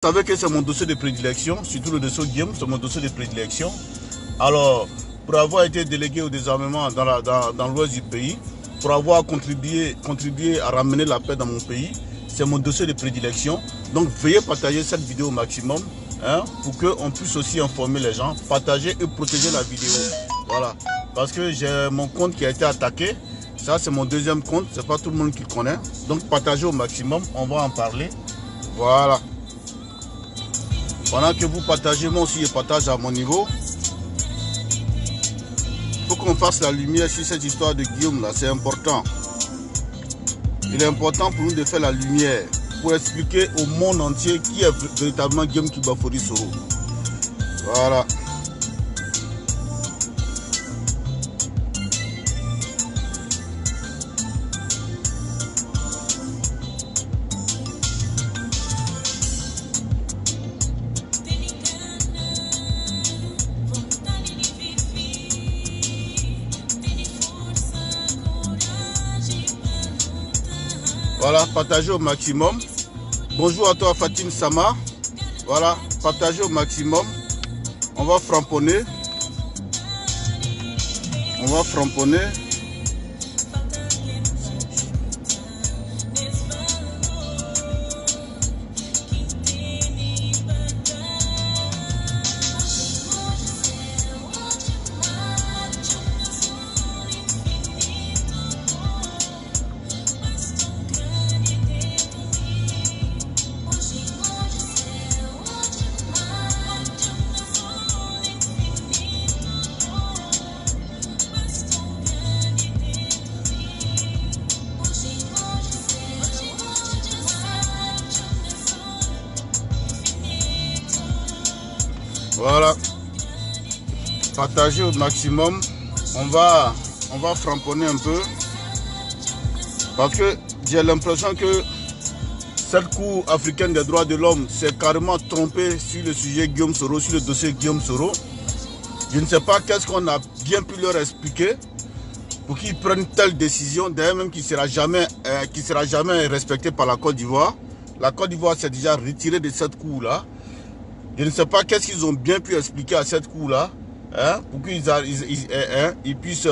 Vous savez que c'est mon dossier de prédilection, surtout le dossier Guillaume, c'est mon dossier de prédilection. Alors, pour avoir été délégué au désarmement dans l'ouest du pays, pour avoir contribué à ramener la paix dans mon pays, c'est mon dossier de prédilection. Donc, veuillez partager cette vidéo au maximum, pour qu'on puisse aussi informer les gens, partager et protéger la vidéo. Voilà, parce que j'ai mon compte qui a été attaqué. Ça, c'est mon deuxième compte, c'est pas tout le monde qui le connaît. Donc, partagez au maximum, on va en parler. Voilà. Pendant que vous partagez, moi aussi je partage à mon niveau. Il faut qu'on fasse la lumière sur cette histoire de Guillaume là, c'est important. Il est important pour nous de faire la lumière, pour expliquer au monde entier qui est véritablement Guillaume Kibafori Soro. Voilà. Voilà, partagez au maximum. Bonjour à toi Fatine Sama. Voilà, partagez au maximum. On va framponner. On va framponner. Voilà, partagez au maximum. On va framponner un peu parce que j'ai l'impression que cette Cour africaine des droits de l'homme s'est carrément trompée sur le sujet Guillaume Soro, sur le dossier Guillaume Soro. Je ne sais pas qu'est-ce qu'on a bien pu leur expliquer pour qu'ils prennent telle décision, d'ailleurs même qui ne sera jamais respectée par la Côte d'Ivoire. La Côte d'Ivoire s'est déjà retirée de cette Cour-là. Je ne sais pas qu'est-ce qu'ils ont bien pu expliquer à cette Cour-là, pour qu'ils puissent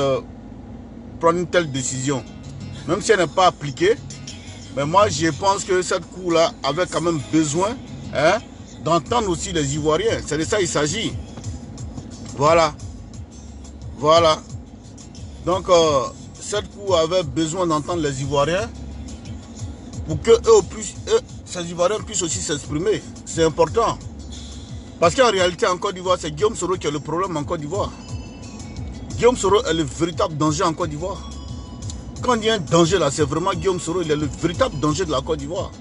prendre une telle décision. Même si elle n'est pas appliquée, mais moi je pense que cette Cour-là avait quand même besoin d'entendre aussi les Ivoiriens. C'est de ça qu'il s'agit. Voilà. Voilà. Donc, cette Cour avait besoin d'entendre les Ivoiriens pour que ces Ivoiriens puissent aussi s'exprimer. C'est important. Parce qu'en réalité, en Côte d'Ivoire, c'est Guillaume Soro qui est le problème en Côte d'Ivoire. Guillaume Soro est le véritable danger en Côte d'Ivoire. Quand il y a un danger là, c'est vraiment Guillaume Soro, il est le véritable danger de la Côte d'Ivoire.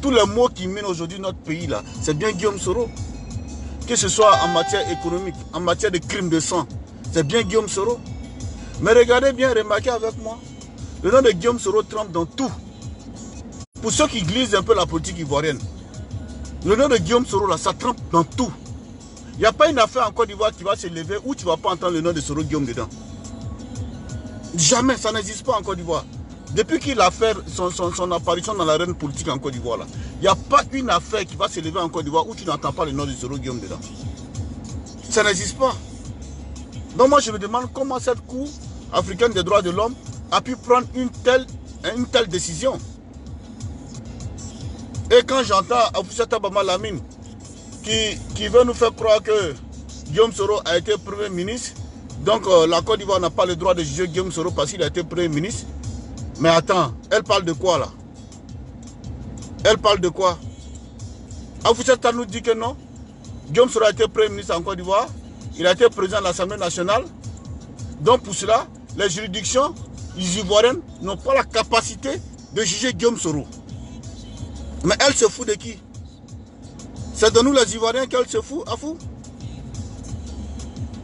Tous les maux qui minent aujourd'hui notre pays là, c'est bien Guillaume Soro. Que ce soit en matière économique, en matière de crimes de sang, c'est bien Guillaume Soro. Mais regardez bien, remarquez avec moi, le nom de Guillaume Soro trempe dans tout. Pour ceux qui glissent un peu la politique ivoirienne, le nom de Guillaume Soro, là, ça trempe dans tout. Il n'y a pas une affaire en Côte d'Ivoire qui va se lever où tu ne vas pas entendre le nom de Soro Guillaume dedans. Jamais, ça n'existe pas en Côte d'Ivoire. Depuis qu'il a fait son apparition dans l'arène politique en Côte d'Ivoire, il n'y a pas une affaire qui va se lever en Côte d'Ivoire où tu n'entends pas le nom de Soro Guillaume dedans. Ça n'existe pas. Donc moi, je me demande comment cette Cour africaine des droits de l'homme a pu prendre une telle décision. Et quand j'entends Afoussata Bamalamine qui veut nous faire croire que Guillaume Soro a été Premier ministre, donc la Côte d'Ivoire n'a pas le droit de juger Guillaume Soro parce qu'il a été Premier ministre. Mais attends, elle parle de quoi là? Elle parle de quoi? Afoussata nous dit que non. Guillaume Soro a été Premier ministre en Côte d'Ivoire. Il a été président de l'Assemblée nationale. Donc pour cela, les juridictions ivoiriennes n'ont pas la capacité de juger Guillaume Soro. Mais elle se fout de qui? C'est de nous les Ivoiriens qu'elle se fout, à fou.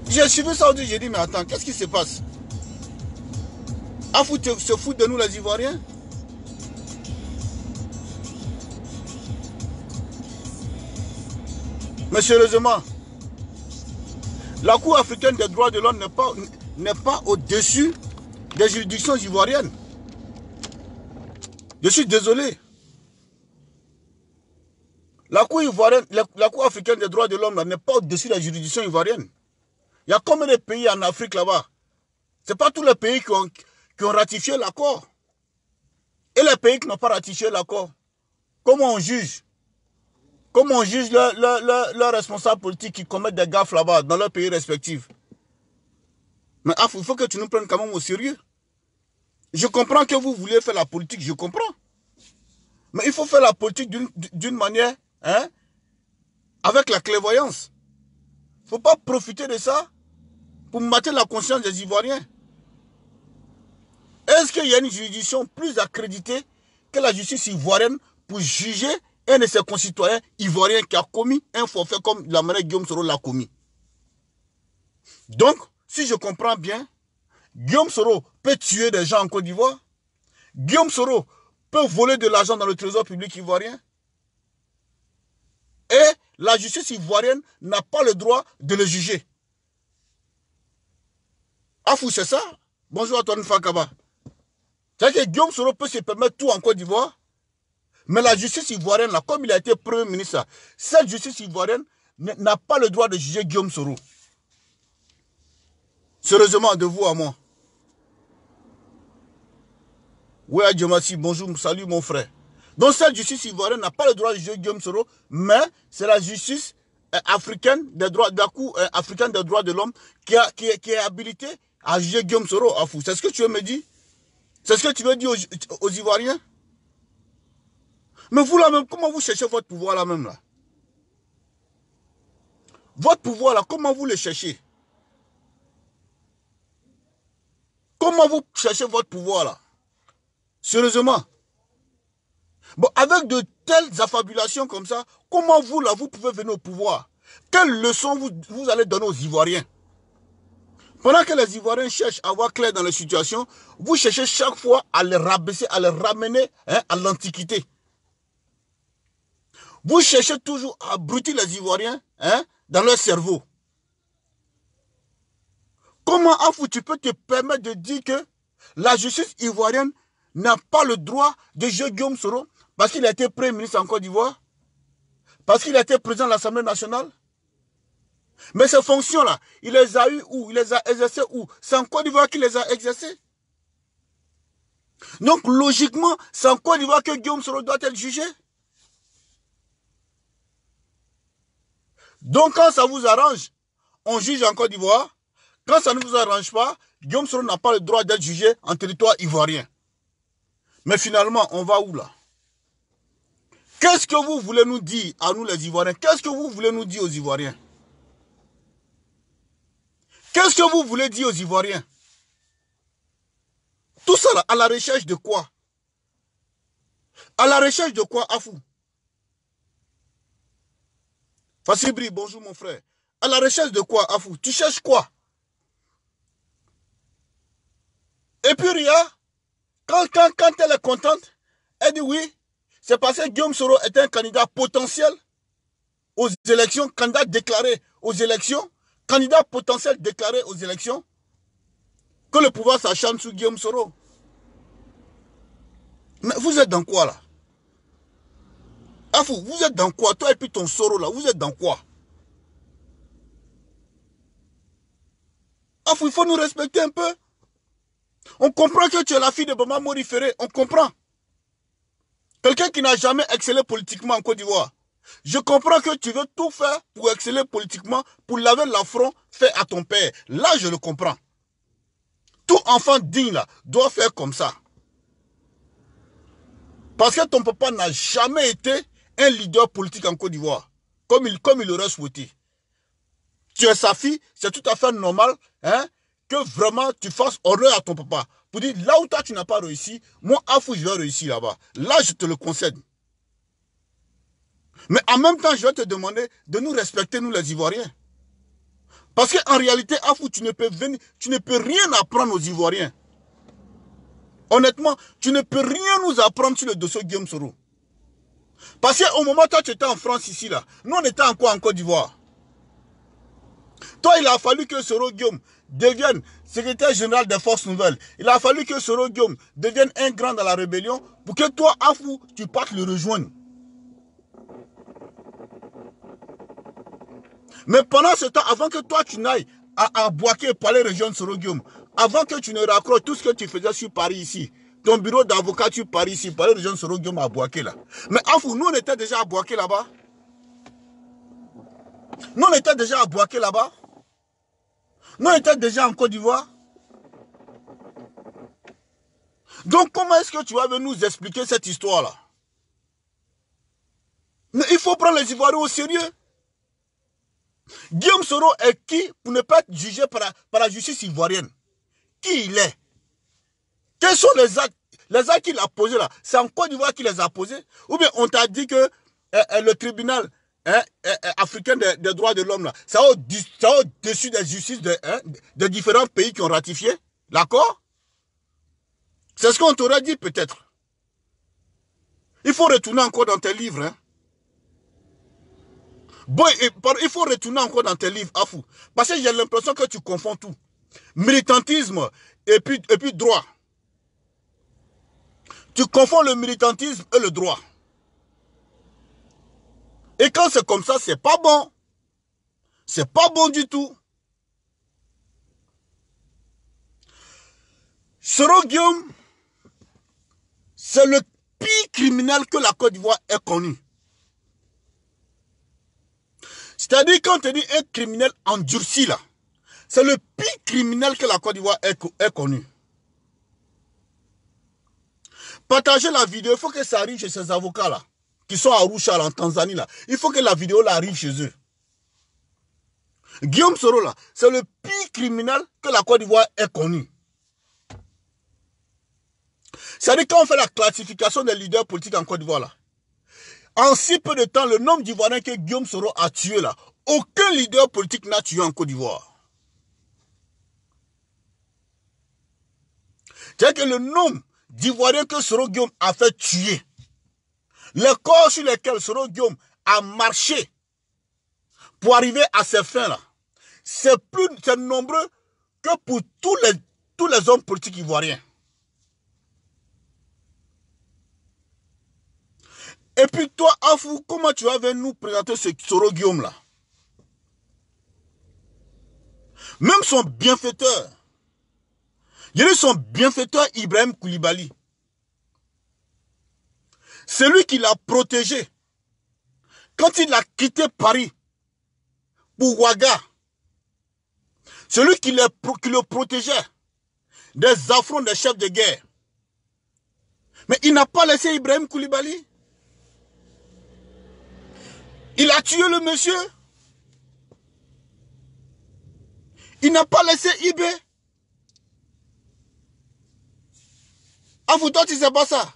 J'ai suivi ça aujourd'hui, j'ai dit mais attends, qu'est-ce qui se passe? Afou se fout de nous les Ivoiriens? Mais sérieusement, la Cour africaine des droits de l'homme n'est pas au-dessus des juridictions ivoiriennes. Je suis désolé. La Cour ivoirienne, la Cour africaine des droits de l'homme n'est pas au-dessus de la juridiction ivoirienne. Il y a combien de pays en Afrique là-bas? Ce n'est pas tous les pays qui ont ratifié l'accord. Et les pays qui n'ont pas ratifié l'accord, comment on juge? Comment on juge leurs responsables politiques qui commettent des gaffes là-bas, dans leurs pays respectifs? Mais il faut que tu nous prennes quand même au sérieux. Je comprends que vous voulez faire la politique, je comprends. Mais il faut faire la politique d'une manière, hein, avec la clairvoyance. Il ne faut pas profiter de ça pour mater la conscience des Ivoiriens. Est-ce qu'il y a une juridiction plus accréditée que la justice ivoirienne pour juger un de ses concitoyens ivoiriens qui a commis un forfait comme la manière Guillaume Soro l'a commis? Donc, si je comprends bien, Guillaume Soro peut tuer des gens en Côte d'Ivoire. Guillaume Soro peut voler de l'argent dans le trésor public ivoirien. Et la justice ivoirienne n'a pas le droit de le juger. Afou, c'est ça? Bonjour à toi, Nfakaba. C'est-à-dire que Guillaume Soro peut se permettre tout en Côte d'Ivoire, mais la justice ivoirienne, là, comme il a été Premier ministre, cette justice ivoirienne n'a pas le droit de juger Guillaume Soro. Sérieusement, de vous à moi. Oui, Adjomassi, bonjour, salut mon frère. Donc cette justice ivoirienne n'a pas le droit de juger Guillaume Soro, mais c'est la justice africaine des droits, de la Cour africaine des droits de l'homme qui est habilitée à juger Guillaume Soro. Afou, c'est ce que tu veux me dire? C'est ce que tu veux dire aux Ivoiriens? Mais vous là même, comment vous cherchez votre pouvoir là même là? Votre pouvoir là, comment vous le cherchez? Comment vous cherchez votre pouvoir là? Sérieusement. Bon, avec de telles affabulations comme ça, comment vous là, vous pouvez venir au pouvoir? Quelle leçon vous allez donner aux Ivoiriens? Pendant que les Ivoiriens cherchent à voir clair dans les situations, vous cherchez chaque fois à les rabaisser, à les ramener, hein, à l'Antiquité. Vous cherchez toujours à abrutir les Ivoiriens, hein, dans leur cerveau. Comment, Afou, tu peux te permettre de dire que la justice ivoirienne n'a pas le droit de juger Guillaume Soro parce qu'il a été Premier ministre en Côte d'Ivoire? Parce qu'il a été président de l'Assemblée nationale? Mais ces fonctions-là, il les a eues où? Il les a exercées où? C'est en Côte d'Ivoire qu'il les a exercées. Donc, logiquement, c'est en Côte d'Ivoire que Guillaume Soro doit être jugé. Donc, quand ça vous arrange, on juge en Côte d'Ivoire. Quand ça ne vous arrange pas, Guillaume Soro n'a pas le droit d'être jugé en territoire ivoirien. Mais finalement, on va où là? Qu'est-ce que vous voulez nous dire à nous les Ivoiriens? Qu'est-ce que vous voulez nous dire aux Ivoiriens? Qu'est-ce que vous voulez dire aux Ivoiriens? Tout ça là, à la recherche de quoi? À la recherche de quoi, Afou? Fassibri, bonjour mon frère. À la recherche de quoi, Afou? Tu cherches quoi? Et puis Ria, quand elle est contente, elle dit oui, c'est parce que Guillaume Soro est un candidat potentiel aux élections, candidat déclaré aux élections, candidat potentiel déclaré aux élections, que le pouvoir s'acharne sur Guillaume Soro. Mais vous êtes dans quoi là? Afou, vous êtes dans quoi? Toi et puis ton Soro là, vous êtes dans quoi? Afou, il faut nous respecter un peu. On comprend que tu es la fille de Bama Mori Ferré, on comprend. Quelqu'un qui n'a jamais excellé politiquement en Côte d'Ivoire. Je comprends que tu veux tout faire pour exceller politiquement, pour laver l'affront fait à ton père. Là, je le comprends. Tout enfant digne là doit faire comme ça. Parce que ton papa n'a jamais été un leader politique en Côte d'Ivoire, comme il aurait souhaité. Tu es sa fille, c'est tout à fait normal, hein, que vraiment tu fasses honneur à ton papa. Pour dire, là où toi tu n'as pas réussi, moi, Afou, je vais réussir là-bas. Là, je te le concède. Mais en même temps, je vais te demander de nous respecter, nous les Ivoiriens. Parce qu'en réalité, Afou, tu ne peux rien apprendre aux Ivoiriens. Honnêtement, tu ne peux rien nous apprendre sur le dossier Guillaume Soro. Parce qu'au moment où toi, tu étais en France ici, là, nous, on était en quoi en Côte d'Ivoire? Toi, il a fallu que Soro Guillaume devienne secrétaire général des forces nouvelles. Il a fallu que Soro Guillaume devienne un grand dans la rébellion pour que toi, Afou, tu partes le rejoindre. Mais pendant ce temps, avant que toi tu n'ailles à Bouaké pour aller rejoindre Soro Guillaume, avant que tu ne raccroches tout ce que tu faisais sur Paris ici, ton bureau d'avocat sur Paris ici, pour aller rejoindre Soro Guillaume à Bouaké là. Mais Afou, nous on était déjà à Bouaké là-bas. Nous on était déjà à Bouaké là-bas. Nous on était déjà en Côte d'Ivoire. Donc comment est-ce que tu vas venir nous expliquer cette histoire-là? Mais il faut prendre les Ivoiriens au sérieux. Guillaume Soro est qui pour ne pas être jugé par la justice ivoirienne? Qui il est? Quels sont les actes qu'il a posés là? C'est en Côte d'Ivoire qu'il les a posés? Ou bien on t'a dit que le tribunal africain des droits de l'homme là, ça au-dessus des justices de différents pays qui ont ratifié l'accord? C'est ce qu'on t'aurait dit peut-être. Il faut retourner encore dans tes livres. Hein. Bon, il faut retourner encore dans tes livres, Afou. Parce que j'ai l'impression que tu confonds tout. Militantisme et puis droit. Tu confonds le militantisme et le droit. Et quand c'est comme ça, c'est pas bon. C'est pas bon du tout. Soro Guillaume, c'est le pire criminel que la Côte d'Ivoire ait connu. C'est-à-dire quand on te dit un criminel endurci là, c'est le pire criminel que la Côte d'Ivoire ait connu. Partagez la vidéo, il faut que ça arrive chez ces avocats là, qui sont à Arusha en Tanzanie là. Il faut que la vidéo là arrive chez eux. Guillaume Soro là, c'est le pire criminel que la Côte d'Ivoire ait connu. C'est-à-dire quand on fait la classification des leaders politiques en Côte d'Ivoire là, en si peu de temps, le nombre d'Ivoiriens que Guillaume Soro a tué là, aucun leader politique n'a tué en Côte d'Ivoire. C'est-à-dire que le nombre d'Ivoiriens que Soro Guillaume a fait tuer, les corps sur lesquels Soro Guillaume a marché pour arriver à ses fins là, c'est nombreux que pour tous les hommes politiques ivoiriens. Et puis toi, Afou, comment tu vas venir nous présenter ce Soro Guillaume là? Même son bienfaiteur, il est son bienfaiteur Ibrahim Koulibaly. C'est lui qui l'a protégé. Quand il a quitté Paris pour Ouaga, celui qui le protégeait des affronts des chefs de guerre. Mais il n'a pas laissé Ibrahim Koulibaly. Il a tué le monsieur. Il n'a pas laissé Ibé. Ah, vous toi, tu sais pas ça.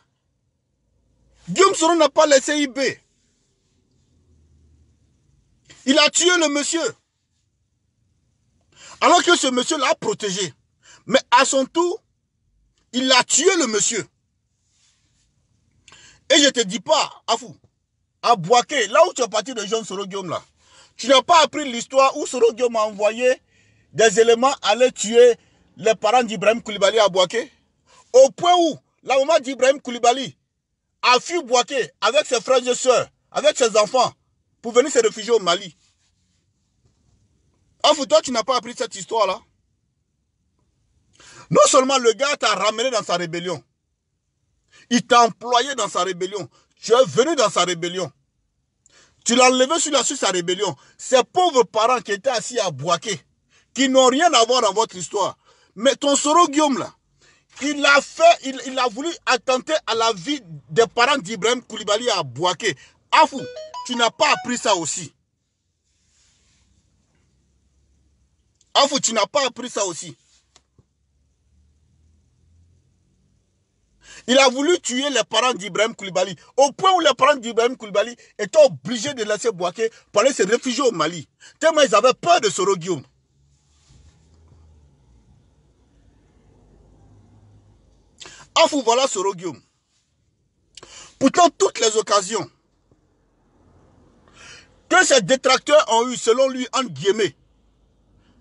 Guillaume Soro n'a pas laissé Ibé. Il a tué le monsieur. Alors que ce monsieur l'a protégé. Mais à son tour, il a tué le monsieur. Et je te dis pas, Afou, à Bouaké, là où tu es parti de Jean Soro Guillaume là, tu n'as pas appris l'histoire où Soro Guillaume a envoyé des éléments aller tuer les parents d'Ibrahim Koulibaly à Bouaké. Au point où la maman d'Ibrahim Koulibaly a fui Bouaké avec ses frères et sœurs, avec ses enfants, pour venir se réfugier au Mali. Afou, toi, tu n'as pas appris cette histoire-là. Non seulement le gars t'a ramené dans sa rébellion, il t'a employé dans sa rébellion, tu es venu dans sa rébellion. Tu l'as enlevé sur sa rébellion. Ces pauvres parents qui étaient assis à Bouaké, qui n'ont rien à voir dans votre histoire. Mais ton Soro Guillaume là, il a voulu attenter à la vie des parents d'Ibrahim Koulibaly à Bouaké. Afou, tu n'as pas appris ça aussi. Afou, tu n'as pas appris ça aussi. Il a voulu tuer les parents d'Ibrahim Koulibaly, au point où les parents d'Ibrahim Koulibaly étaient obligés de laisser Bouaké pour aller se réfugier au Mali. Tellement ils avaient peur de Soro Guillaume. Afou, voilà Soro Guillaume. Pourtant, toutes les occasions que ses détracteurs ont eu, selon lui, entre guillemets,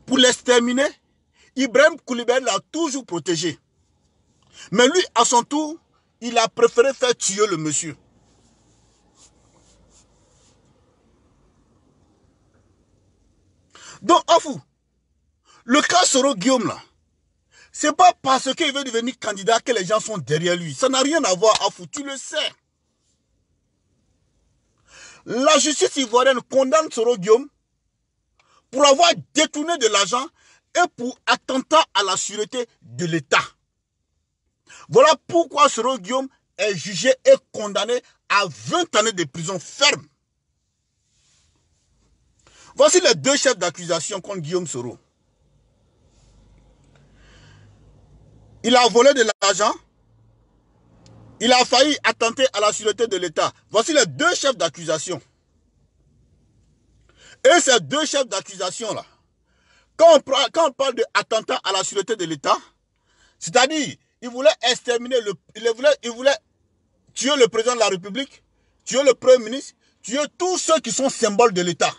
pour l'exterminer, Ibrahim Koulibaly l'a toujours protégé. Mais lui, à son tour, il a préféré faire tuer le monsieur. Afou, le cas Soro Guillaume là, c'est pas parce qu'il veut devenir candidat que les gens sont derrière lui. Ça n'a rien à voir, Afou, tu le sais. La justice ivoirienne condamne Soro Guillaume pour avoir détourné de l'argent et pour attentat à la sûreté de l'État. Voilà pourquoi Soro Guillaume est jugé et condamné à 20 années de prison ferme. Voici les deux chefs d'accusation contre Guillaume Soro. Il a volé de l'argent. Il a failli attenter à la sûreté de l'État. Voici les deux chefs d'accusation. Et ces deux chefs d'accusation-là, quand on parle d'attentat à la sûreté de l'État, c'est-à-dire, il voulait exterminer, il voulait tuer le président de la République, tuer le Premier ministre, tuer tous ceux qui sont symboles de l'État.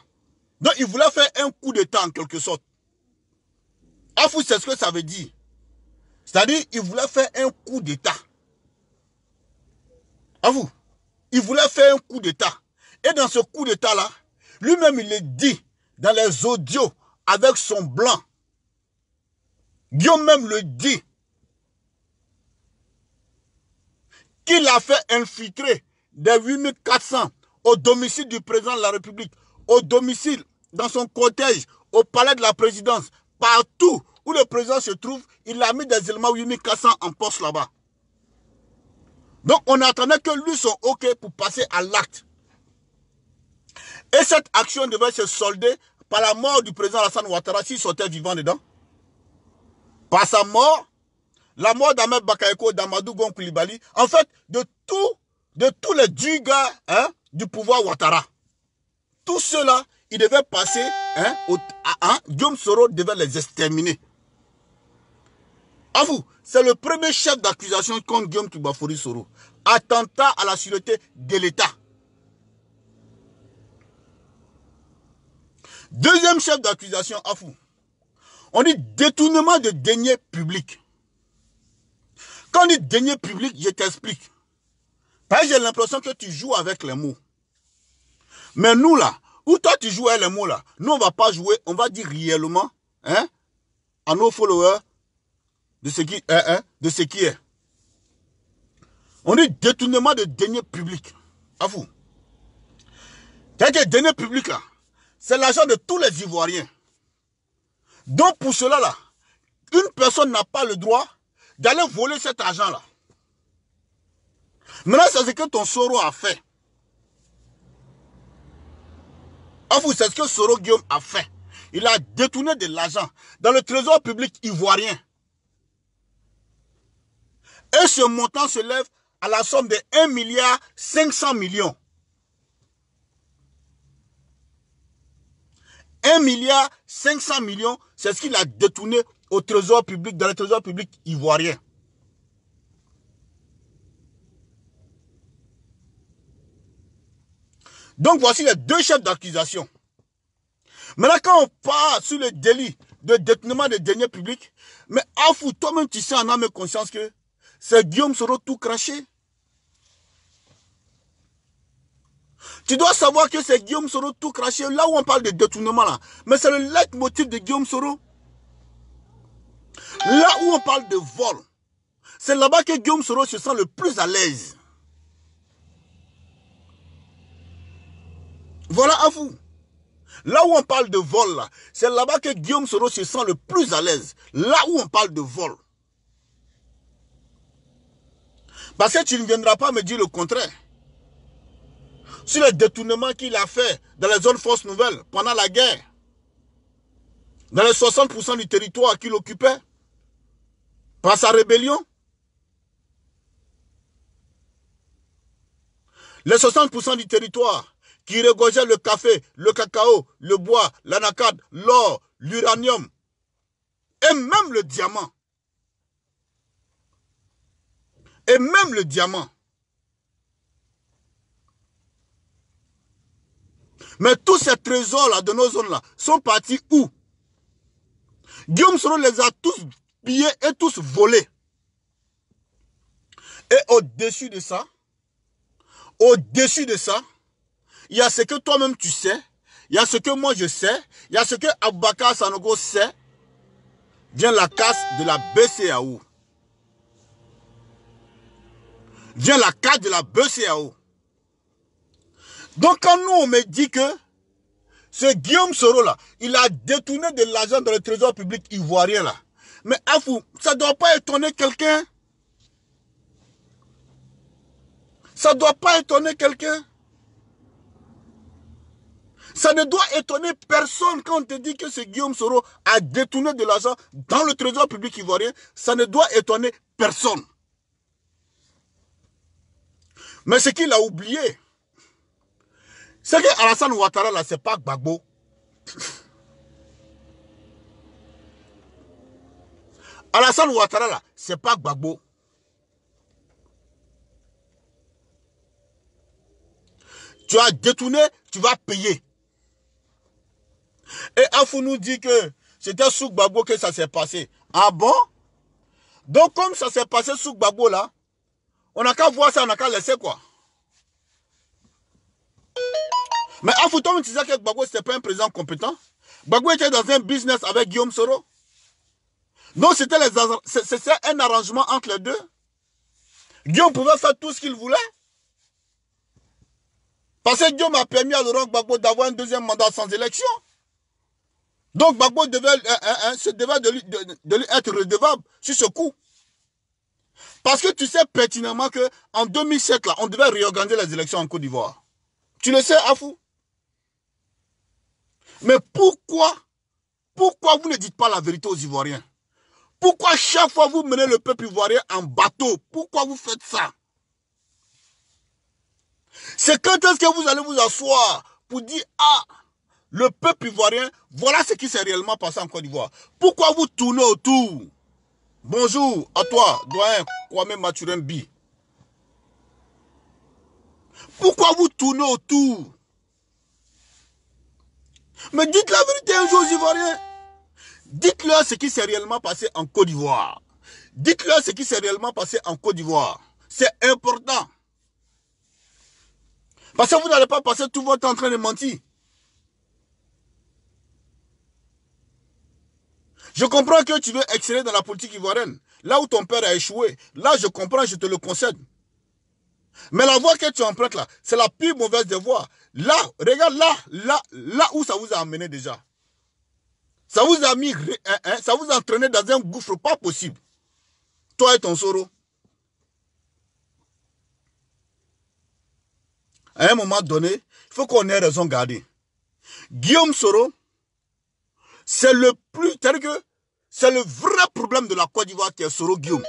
Donc, il voulait faire un coup d'État en quelque sorte. Afou, c'est ce que ça veut dire. C'est-à-dire, il voulait faire un coup d'État. Afou, il voulait faire un coup d'État. Et dans ce coup d'État-là, lui-même, il le dit dans les audios avec son blanc. Guillaume même le dit. Qu'il a fait infiltrer des 8400 au domicile du président de la République, au domicile, dans son cortège, au palais de la présidence, partout où le président se trouve, il a mis des éléments 8400 en poste là-bas. Donc on attendait que lui soit OK pour passer à l'acte. Et cette action devait se solder par la mort du président Alassane Ouattara s'il sortait vivant dedans. Par sa mort, la mort d'Ahmed Bakayoko, d'Amadou Gon Coulibaly, en fait, de tous les 10 gars du pouvoir Ouattara. Tous ceux-là, ils devaient passer, Guillaume Soro devait les exterminer. À vous, c'est le premier chef d'accusation contre Guillaume Toubafori Soro. Attentat à la sûreté de l'État. Deuxième chef d'accusation, Afou. On dit détournement de deniers publics. Quand on dit deniers publics, je t'explique. Parce que j'ai l'impression que tu joues avec les mots. Mais nous là, où toi tu joues avec les mots là, nous on ne va pas jouer, on va dire réellement à nos followers de ce qui est. On dit détournement de deniers publics. Afou. C'est-à-dire que deniers publics là, c'est l'argent de tous les Ivoiriens. Donc pour cela là, une personne n'a pas le droit d'aller voler cet argent-là. Maintenant, c'est ce que ton Soro a fait. Afou, c'est ce que Soro Guillaume a fait. Il a détourné de l'argent dans le trésor public ivoirien. Et ce montant se lève à la somme de 1,5 milliard. 1,5 milliard, c'est ce qu'il a détourné au trésor public, dans le trésor public ivoirien. Donc voici les deux chefs d'accusation. Maintenant, quand on part sur le délit de détournement de deniers publics, mais Afou, toi-même tu sais en âme et conscience que c'est Guillaume Soro tout craché. Tu dois savoir que c'est Guillaume Soro tout craché, là où on parle de détournement là. Mais c'est le leitmotiv de Guillaume Soro. Là où on parle de vol, c'est là-bas que Guillaume Soro se sent le plus à l'aise. Voilà à vous. Là où on parle de vol, là, c'est là-bas que Guillaume Soro se sent le plus à l'aise. Là où on parle de vol. Parce que tu ne viendras pas me dire le contraire. Sur le détournement qu'il a fait dans les zones forces nouvelles pendant la guerre, dans les 60% du territoire qu'il occupait, par sa rébellion, les 60% du territoire qui regorgeait le café, le cacao, le bois, l'anacade, l'or, l'uranium et même le diamant. Et même le diamant. Mais tous ces trésors-là de nos zones-là sont partis où? Guillaume Soro les a tous pillés et tous volés. Et au-dessus de ça, il y a ce que toi-même tu sais, Il y a ce que moi je sais, il y a ce que Aboubakar Sanogo sait, vient la casse de la BCAO. Vient la casse de la BCAO. Donc quand nous on me dit que ce Guillaume Soro là, il a détourné de l'argent dans le trésor public ivoirien là. Mais Afou, ça ne doit pas étonner quelqu'un. Ça ne doit pas étonner quelqu'un. Ça ne doit étonner personne quand on te dit que ce Guillaume Soro a détourné de l'argent dans le trésor public ivoirien. Ça ne doit étonner personne. Mais ce qu'il a oublié, c'est que Alassane Ouattara là, c'est pas Gbagbo. Alassane Ouattara là, c'est pas Gbagbo. Tu as détourné, tu vas payer. Et Afou nous dit que c'était sous Gbagbo que ça s'est passé. Ah bon? Donc comme ça s'est passé sous Gbagbo là, on n'a qu'à voir ça, on n'a qu'à laisser quoi. Mais Afou, toi, tu disais que Gbagbo c'était pas un président compétent. Gbagbo était dans un business avec Guillaume Soro. Donc c'était un arrangement entre les deux. Guillaume pouvait faire tout ce qu'il voulait. Parce que Guillaume a permis à Laurent Gbagbo d'avoir un deuxième mandat sans élection. Donc Gbagbo se devait de lui être redevable sur ce coup. Parce que tu sais pertinemment qu'en 2007, là, on devait réorganiser les élections en Côte d'Ivoire. Tu le sais, Afou? Mais pourquoi vous ne dites pas la vérité aux Ivoiriens? Pourquoi chaque fois vous menez le peuple ivoirien en bateau? Pourquoi vous faites ça? C'est quand est-ce que vous allez vous asseoir pour dire, ah, le peuple ivoirien, voilà ce qui s'est réellement passé en Côte d'Ivoire. Pourquoi vous tournez autour? Bonjour à toi, doyen Kwame Maturembi. Pourquoi vous tournez autour? Mais dites la vérité un jour aux Ivoiriens. Dites-leur ce qui s'est réellement passé en Côte d'Ivoire. Dites-leur ce qui s'est réellement passé en Côte d'Ivoire. C'est important. Parce que vous n'allez pas passer tout votre temps en train de mentir. Je comprends que tu veux exceller dans la politique ivoirienne. Là où ton père a échoué. Là, je comprends, je te le concède. Mais la voie que tu empruntes là, c'est la plus mauvaise des voies. Là, regarde là où ça vous a amené déjà. Ça vous a mis, ça vous a entraîné dans un gouffre pas possible. Toi et ton Soro. À un moment donné, il faut qu'on ait raison garder. Guillaume Soro, c'est le vrai problème de la Côte d'Ivoire qui est Soro Guillaume.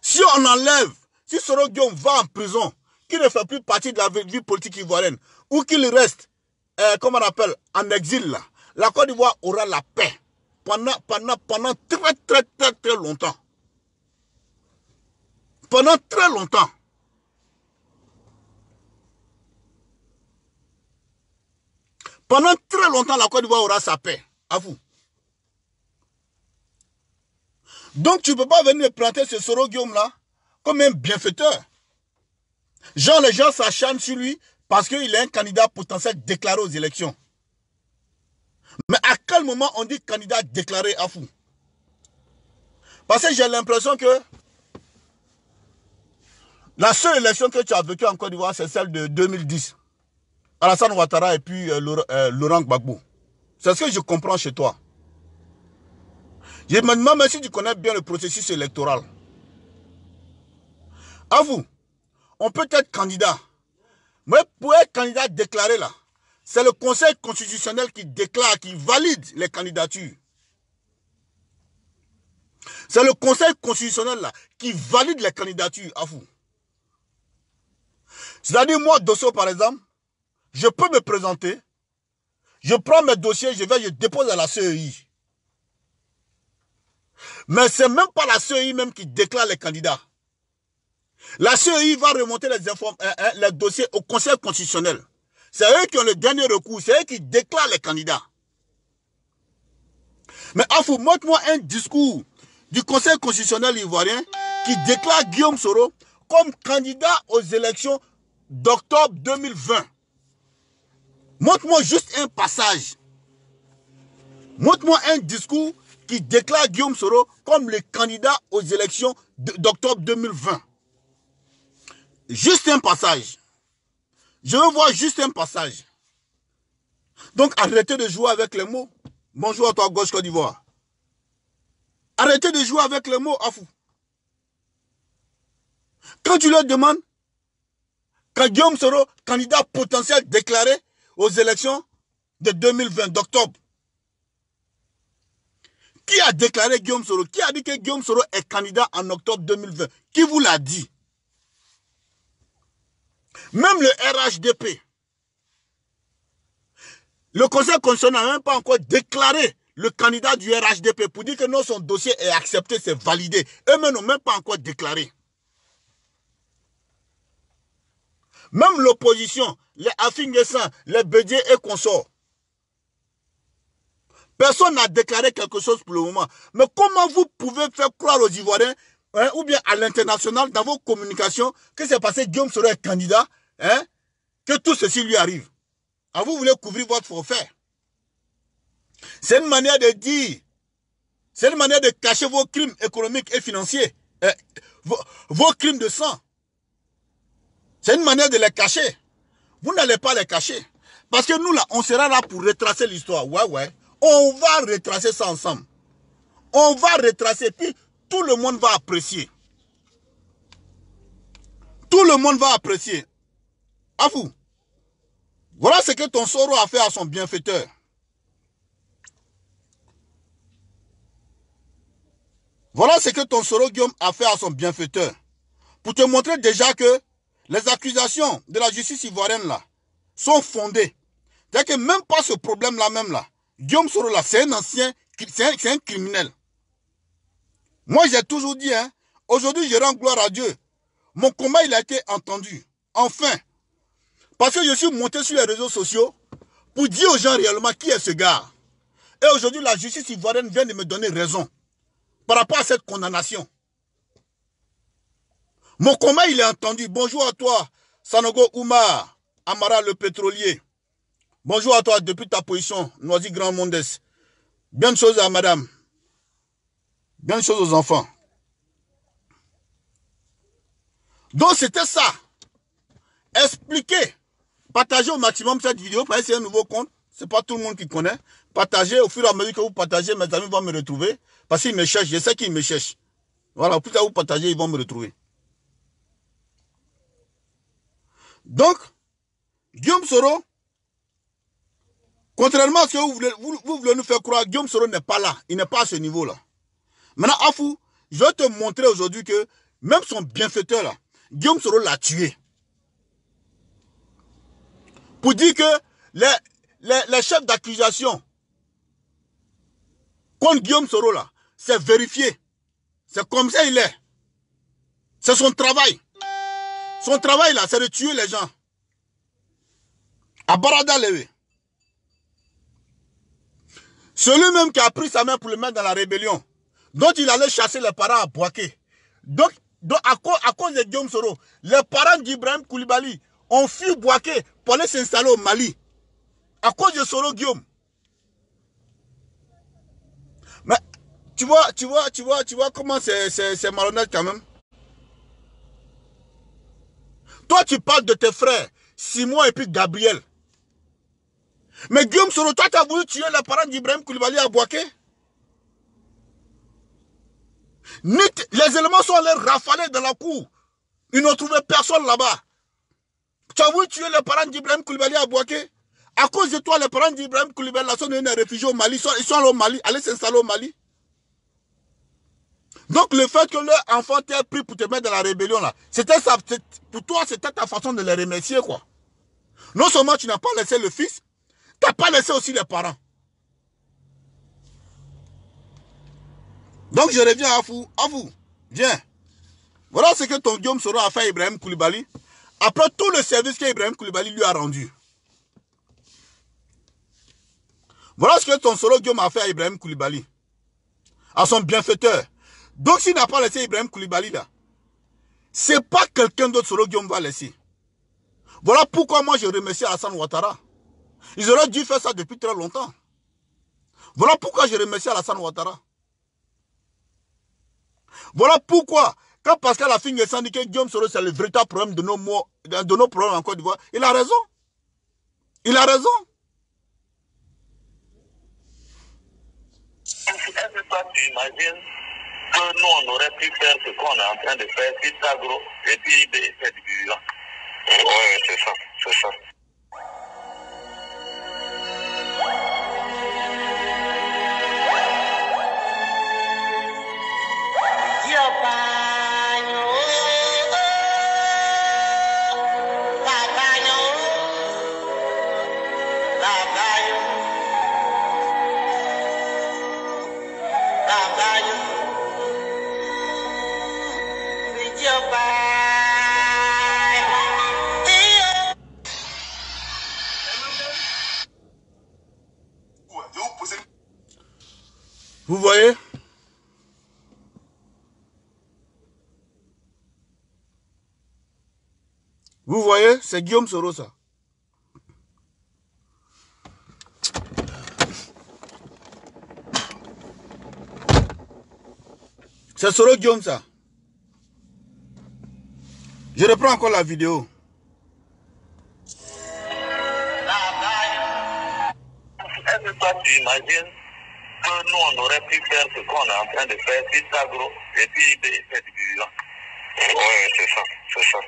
Si on enlève, si Soro Guillaume va en prison, qu'il ne fait plus partie de la vie politique ivoirienne, ou qu'il reste, comment on appelle, en exil là, la Côte d'Ivoire aura la paix pendant très longtemps. Pendant très longtemps. Pendant très longtemps, la Côte d'Ivoire aura sa paix. À vous. Donc, tu ne peux pas venir planter ce Soro Guillaume là comme un bienfaiteur. Genre, les gens s'acharnent sur lui parce qu'il est un candidat potentiel déclaré aux élections. Mais à quel moment on dit candidat déclaré à fou? Parce que j'ai l'impression que la seule élection que tu as vécue en Côte d'Ivoire, c'est celle de 2010. Alassane Ouattara et puis Laurent Gbagbo. C'est ce que je comprends chez toi. Je me demande même si tu connais bien le processus électoral. À vous, on peut être candidat. Mais pour être candidat déclaré là, c'est le Conseil constitutionnel qui déclare, qui valide les candidatures. C'est le Conseil constitutionnel là qui valide les candidatures à vous. C'est-à-dire moi, Dosso par exemple, je peux me présenter, je prends mes dossiers, je dépose à la CEI. Mais ce n'est même pas la CEI même qui déclare les candidats. La CEI va remonter les dossiers au Conseil constitutionnel. C'est eux qui ont le dernier recours, c'est eux qui déclarent les candidats. Mais Afou, montre-moi un discours du Conseil constitutionnel ivoirien qui déclare Guillaume Soro comme candidat aux élections d'octobre 2020. Montre-moi juste un passage. Montre-moi un discours qui déclare Guillaume Soro comme le candidat aux élections d'octobre 2020. Juste un passage. Je veux voir juste un passage. Donc arrêtez de jouer avec les mots. Bonjour à toi, gauche Côte d'Ivoire. Arrêtez de jouer avec les mots, Afou. Quand tu leur demandes, quand Guillaume Soro, candidat potentiel déclaré aux élections de 2020, d'octobre, qui a déclaré Guillaume Soro? Qui a dit que Guillaume Soro est candidat en octobre 2020? Qui vous l'a dit? Même le RHDP, le Conseil constitutionnel n'a même pas encore déclaré le candidat du RHDP pour dire que non, son dossier est accepté, c'est validé. Eux-mêmes n'ont même pas encore déclaré. Même l'opposition, les Afinguessans, les Bédier et consorts, personne n'a déclaré quelque chose pour le moment. Mais comment vous pouvez faire croire aux Ivoiriens, hein, ou bien à l'international, dans vos communications, que c'est parce que Guillaume Soro est candidat, hein, que tout ceci lui arrive? Ah, vous voulez couvrir votre forfait. C'est une manière de dire, c'est une manière de cacher vos crimes économiques et financiers, vos crimes de sang. C'est une manière de les cacher. Vous n'allez pas les cacher. Parce que nous, là, on sera là pour retracer l'histoire. Ouais. On va retracer ça ensemble. On va retracer, puis tout le monde va apprécier. Tout le monde va apprécier. À vous. Voilà ce que ton Soro a fait à son bienfaiteur. Voilà ce que ton Soro Guillaume a fait à son bienfaiteur. Pour te montrer déjà que les accusations de la justice ivoirienne là sont fondées. C'est-à-dire que même pas ce problème-là même là, Guillaume Soro là, c'est un ancien, c'est un criminel. Moi j'ai toujours dit, hein, aujourd'hui je rends gloire à Dieu. Mon combat il a été entendu. Enfin. Parce que je suis monté sur les réseaux sociaux pour dire aux gens réellement qui est ce gars. Et aujourd'hui la justice ivoirienne vient de me donner raison par rapport à cette condamnation. Mon combat, il est entendu. Bonjour à toi, Sanogo Oumar, Amara le pétrolier. Bonjour à toi depuis ta position, Noisy Grand Mondes. Bien de choses à madame. Bien de choses aux enfants. Donc c'était ça. Expliquez. Partagez au maximum cette vidéo. Parce que c'est un nouveau compte. Ce n'est pas tout le monde qui connaît. Partagez au fur et à mesure que vous partagez. Mes amis vont me retrouver. Parce qu'ils me cherchent. Je sais qu'ils me cherchent. Voilà, plus tard vous partagez, ils vont me retrouver. Donc, Guillaume Soro, contrairement à ce que vous voulez nous faire croire, Guillaume Soro n'est pas là. Il n'est pas à ce niveau-là. Maintenant, Afou, je vais te montrer aujourd'hui que même son bienfaiteur, là, Guillaume Soro l'a tué. Pour dire que les chefs d'accusation contre Guillaume Soro, là, c'est vérifié. C'est comme ça il est. C'est son travail. Son travail, là, c'est de tuer les gens. À Barada Lewe. Celui-même qui a pris sa main pour le mettre dans la rébellion, dont il allait chasser les parents à Bouaké. Donc à cause de Guillaume Soro, les parents d'Ibrahim Koulibaly ont fui Bouaké pour aller s'installer au Mali. À cause de Soro Guillaume. Mais tu vois comment c'est malhonnête quand même. Toi, tu parles de tes frères, Simon et puis Gabriel. Mais Guillaume Soro, toi, tu as voulu tuer les parents d'Ibrahim Koulibaly à Bouaké. Les éléments sont allés rafaler dans la cour. Ils n'ont trouvé personne là-bas. Tu as voulu tuer les parents d'Ibrahim Koulibaly à Bouaké. À cause de toi, les parents d'Ibrahim Koulibaly sont devenus réfugiés au Mali. Ils sont allés au Mali, allés s'installer au Mali. Donc le fait que leur enfant t'ait pris pour te mettre dans la rébellion là, c'était ça. Pour toi, c'était ta façon de les remercier quoi. Non seulement tu n'as pas laissé le fils, tu n'as pas laissé aussi les parents. Donc je reviens à vous. Viens. Voilà ce que ton Guillaume Soro a fait à Ibrahim Koulibaly. Après tout le service qu'Ibrahim Koulibaly lui a rendu. Voilà ce que ton Soro Guillaume a fait à Ibrahim Koulibaly. À son bienfaiteur. Donc s'il n'a pas laissé Ibrahim Koulibaly là, c'est pas quelqu'un d'autre Soro Guillaume va laisser. Voilà pourquoi moi je remercie Alassane Ouattara. Ils auraient dû faire ça depuis très longtemps. Voilà pourquoi je remercie Alassane Ouattara. Voilà pourquoi, quand Pascal Affingue s'est dit que Guillaume Soro c'est le véritable problème de nos problèmes en Côte d'Ivoire, il a raison. Il a raison. Est-ce que toi tu imagines que nous on aurait pu faire ce qu'on est en train de faire si Sagro et puis cette division? Oui, c'est ça, c'est ça. Vous voyez? Vous voyez? C'est Guillaume Soro, ça. C'est Soro Guillaume, ça. Je reprends encore la vidéo. Est-ce que toi tu imagines que nous on aurait pu faire ce qu'on est en train de faire si Sagro et puis cette division? Oui, c'est ça, c'est ça.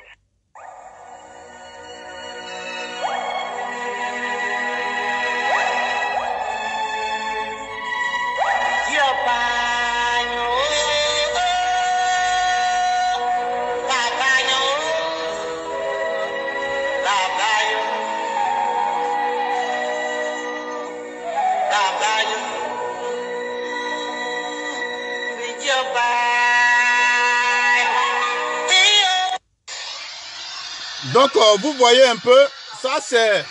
Donc, vous voyez un peu, ça c'est...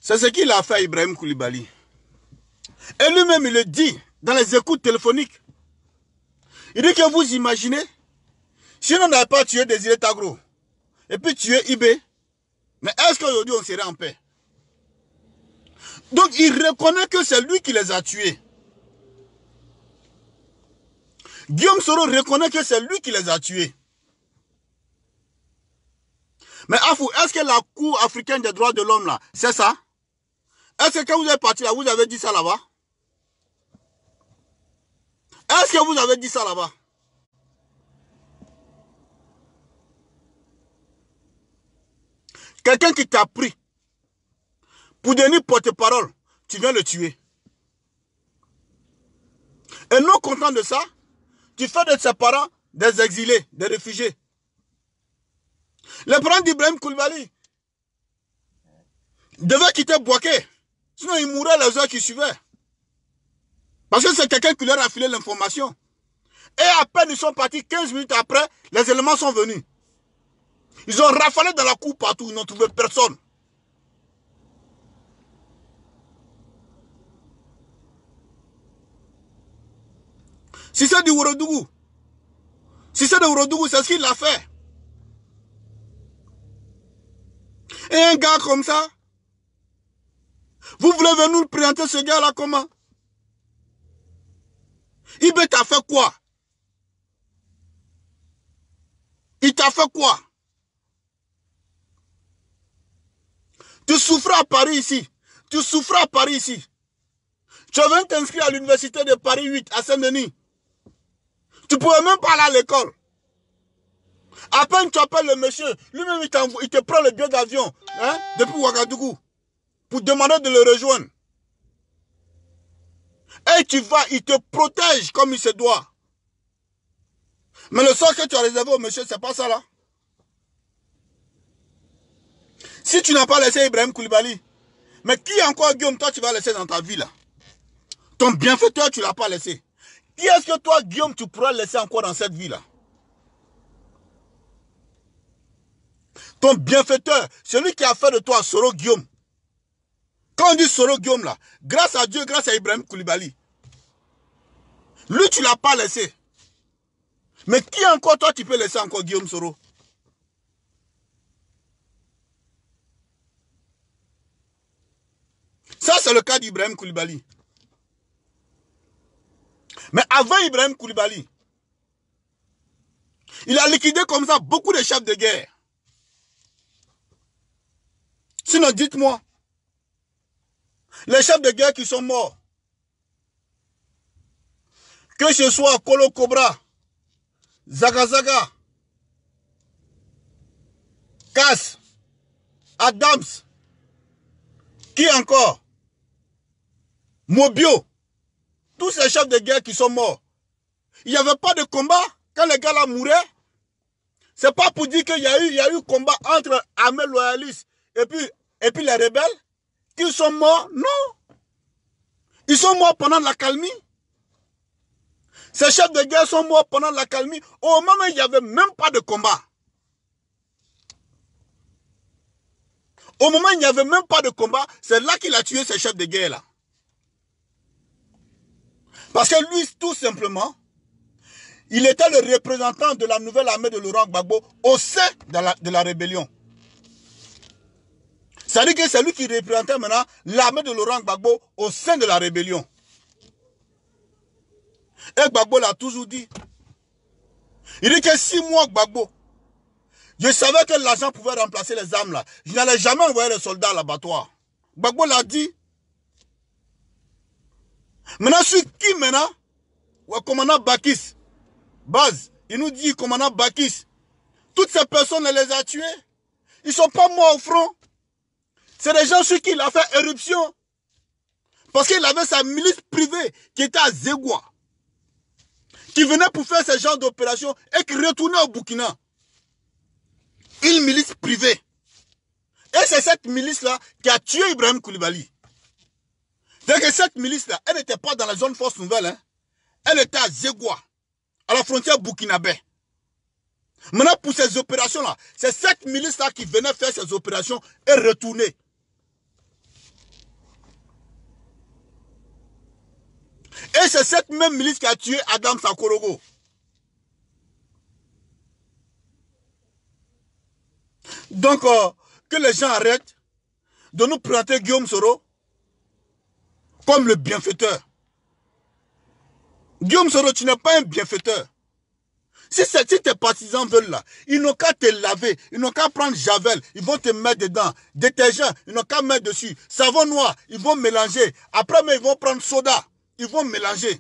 C'est ce qu'il a fait à Ibrahim Koulibaly. Et lui-même, il le dit dans les écoutes téléphoniques. Il dit que vous imaginez, si on n'avait pas tué Désiré Tagro, et puis tué Ibé, mais est-ce qu'aujourd'hui on serait en paix? Donc, il reconnaît que c'est lui qui les a tués. Guillaume Soro reconnaît que c'est lui qui les a tués. Mais Afou, est-ce que la Cour africaine des droits de l'homme là, c'est ça? Est-ce que quand vous êtes parti là, vous avez dit ça là-bas? Est-ce que vous avez dit ça là-bas? Quelqu'un qui t'a pris pour devenir porte-parole, tu viens le tuer. Et non content de ça, tu fais de ses parents des exilés, des réfugiés. Les parents d'Ibrahim Koulibaly devaient quitter Bouaké. Sinon, ils mourraient les heures qui suivaient. Parce que c'est quelqu'un qui leur a filé l'information. Et à peine ils sont partis, 15 minutes après, les éléments sont venus. Ils ont rafalé dans la cour partout, ils n'ont trouvé personne. Si c'est du Ourodougou, c'est ce qu'il a fait. Et un gars comme ça, vous voulez venir nous présenter ce gars-là comment? Ibé t'a fait quoi? Il t'a fait quoi? Tu souffres à Paris ici. Tu souffres à Paris ici. Tu viens t'inscrire à l'université de Paris 8 à Saint-Denis. Tu ne pouvais même pas aller à l'école. À peine tu appelles le monsieur, lui-même il te prend le billet d'avion depuis Ouagadougou pour demander de le rejoindre. Et tu vas, il te protège comme il se doit. Mais le sort que tu as réservé au monsieur, c'est pas ça là. Si tu n'as pas laissé Ibrahim Koulibaly, mais qui encore, Guillaume, toi tu vas laisser dans ta vie là? Ton bienfaiteur, tu ne l'as pas laissé. Qui est-ce que toi, Guillaume, tu pourras laisser encore dans cette vie là? Ton bienfaiteur, celui qui a fait de toi Soro Guillaume. Quand on dit Soro Guillaume là, grâce à Dieu, grâce à Ibrahim Koulibaly. Lui, tu ne l'as pas laissé. Mais qui encore, toi, tu peux laisser encore Guillaume Soro? c'est le cas d'Ibrahim Koulibaly. Mais avant Ibrahim Koulibaly, il a liquidé comme ça beaucoup de chefs de guerre. Sinon, dites-moi, les chefs de guerre qui sont morts, que ce soit Kolo Cobra, Zaga Zaga, Kass, Adams, qui encore? Mobio, tous ces chefs de guerre qui sont morts. Il n'y avait pas de combat quand les gars là mouraient. C'est pas pour dire qu'il y a eu combat entre armées loyalistes et puis les rebelles qui sont morts. Non. Ils sont morts pendant l'accalmie. Ces chefs de guerre sont morts pendant l'accalmie. Au moment où il n'y avait même pas de combat. Au moment où il n'y avait même pas de combat, c'est là qu'il a tué ces chefs de guerre là. Parce que lui, tout simplement, il était le représentant de la nouvelle armée de Laurent Gbagbo au sein de la rébellion. C'est-à-dire que c'est lui qui représentait maintenant l'armée de Laurent Gbagbo au sein de la rébellion. Et Gbagbo l'a toujours dit. Il dit que 6 mois Gbagbo, je savais que l'argent pouvait remplacer les armes là. Je n'allais jamais envoyer les soldats à l'abattoir. Gbagbo l'a dit. Maintenant, sur qui maintenant? Ouais, commandant Bakis. Baz, il nous dit, commandant Bakis, toutes ces personnes, elle les a tués. Ils ne sont pas morts au front. C'est des gens sur qui il a fait éruption. Parce qu'il avait sa milice privée qui était à Zégoua. Qui venait pour faire ce genre d'opération et qui retournait au Burkina. Une milice privée. Et c'est cette milice-là qui a tué Ibrahim Koulibaly. C'est que cette milice-là, elle n'était pas dans la zone force nouvelle. Hein. Elle était à Zégoua, à la frontière burkinabé. Maintenant, pour ces opérations-là, c'est cette milice-là qui venait faire ces opérations et retourner. Et c'est cette même milice qui a tué Adam Sakorogo. Donc, que les gens arrêtent de nous présenter Guillaume Soro comme le bienfaiteur. Guillaume Soro, tu n'es pas un bienfaiteur. Si tes partisans veulent là, ils n'ont qu'à te laver, ils n'ont qu'à prendre Javel, ils vont te mettre dedans. Détergent, ils n'ont qu'à mettre dessus. Savon noir, ils vont mélanger. Après, mais ils vont prendre soda, ils vont mélanger.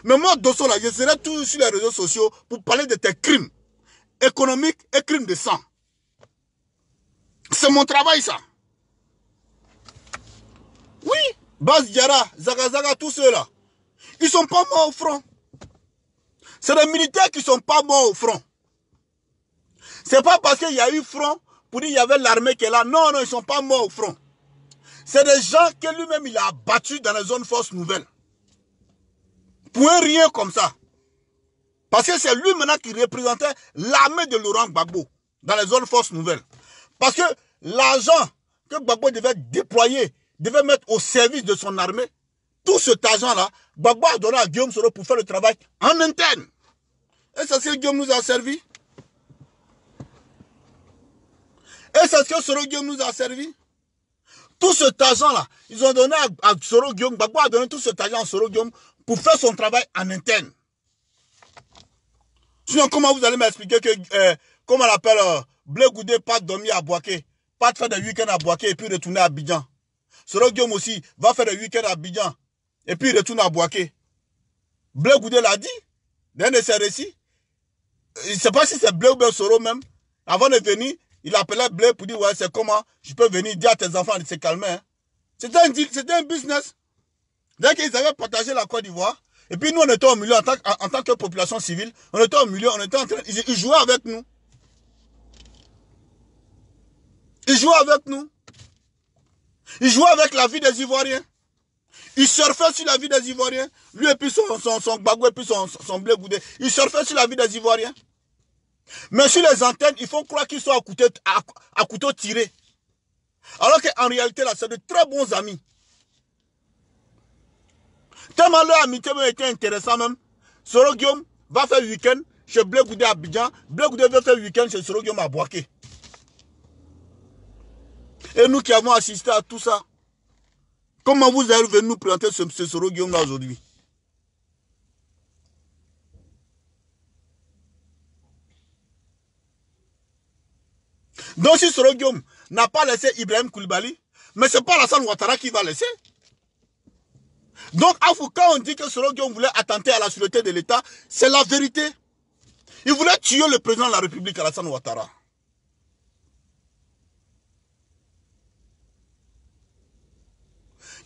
Mais moi, Dosso là, je serai toujours sur les réseaux sociaux pour parler de tes crimes économiques et crimes de sang. C'est mon travail ça. Oui, Baz Diara, Zaga Zaga, tous ceux-là, ils ne sont pas morts au front. C'est les militaires qui ne sont pas morts au front. Ce n'est pas parce qu'il y a eu front pour dire qu'il y avait l'armée qui est là. Non, non, ils ne sont pas morts au front. C'est des gens que lui-même il a abattus dans les zones forces nouvelles. Pour un rien comme ça. Parce que c'est lui maintenant qui représentait l'armée de Laurent Gbagbo dans les zones forces nouvelles. Parce que l'argent que Gbagbo devait déployer, devait mettre au service de son armée, tout cet argent-là, Gbagbo a donné à Guillaume Soro pour faire le travail en interne. Et c'est ce que Guillaume nous a servi. Et c'est ce que Soro Guillaume nous a servi. Tout cet argent-là, ils ont donné à Soro Guillaume, Gbagbo a donné tout cet argent à Soro Guillaume pour faire son travail en interne. Sinon, comment vous allez m'expliquer que, comment on l'appelle, Blé Goudé, pas dormir à Boaké, pas faire des week-ends à Boaké et puis retourner à Abidjan. Soro Guillaume aussi va faire des week-ends à Abidjan et puis retourne à Boaké. Blé Goudé l'a dit, dans un de ses récits. Je ne sais pas si c'est Blé ou bien Soro même. Avant de venir, il appelait Blé pour dire, ouais, c'est comment je peux venir dire à tes enfants de se calmer. Hein. C'était un deal, c'était un business. Dès qu'ils avaient partagé la Côte d'Ivoire, et puis nous, on était au milieu, en tant que population civile, on était au milieu, on était en train, ils jouaient avec nous. Ils jouaient avec nous. Ils jouaient avec la vie des Ivoiriens. Ils surfaient sur la vie des Ivoiriens. Lui et puis son Gbagbo et puis son Blé Goudé. Ils surfaient sur la vie des Ivoiriens. Mais sur les antennes, ils font croire qu'ils sont à couteau tiré. Alors qu'en réalité, là, c'est de très bons amis. Tellement leur amitié était intéressant même. Soro Guillaume va faire week-end chez Blé Goudé à Abidjan. Blé Goudé va faire week-end chez Soro Guillaume à Boaké. Et nous qui avons assisté à tout ça, Comment vous allez venir nous présenter ce Soro Guillaume là aujourd'hui? Donc si Soro Guillaume n'a pas laissé Ibrahim Koulibaly, mais ce n'est pas Alassane Ouattara qui va laisser. Donc quand on dit que Soro Guillaume voulait attenter à la sûreté de l'État, c'est la vérité. Il voulait tuer le président de la République, Alassane Ouattara.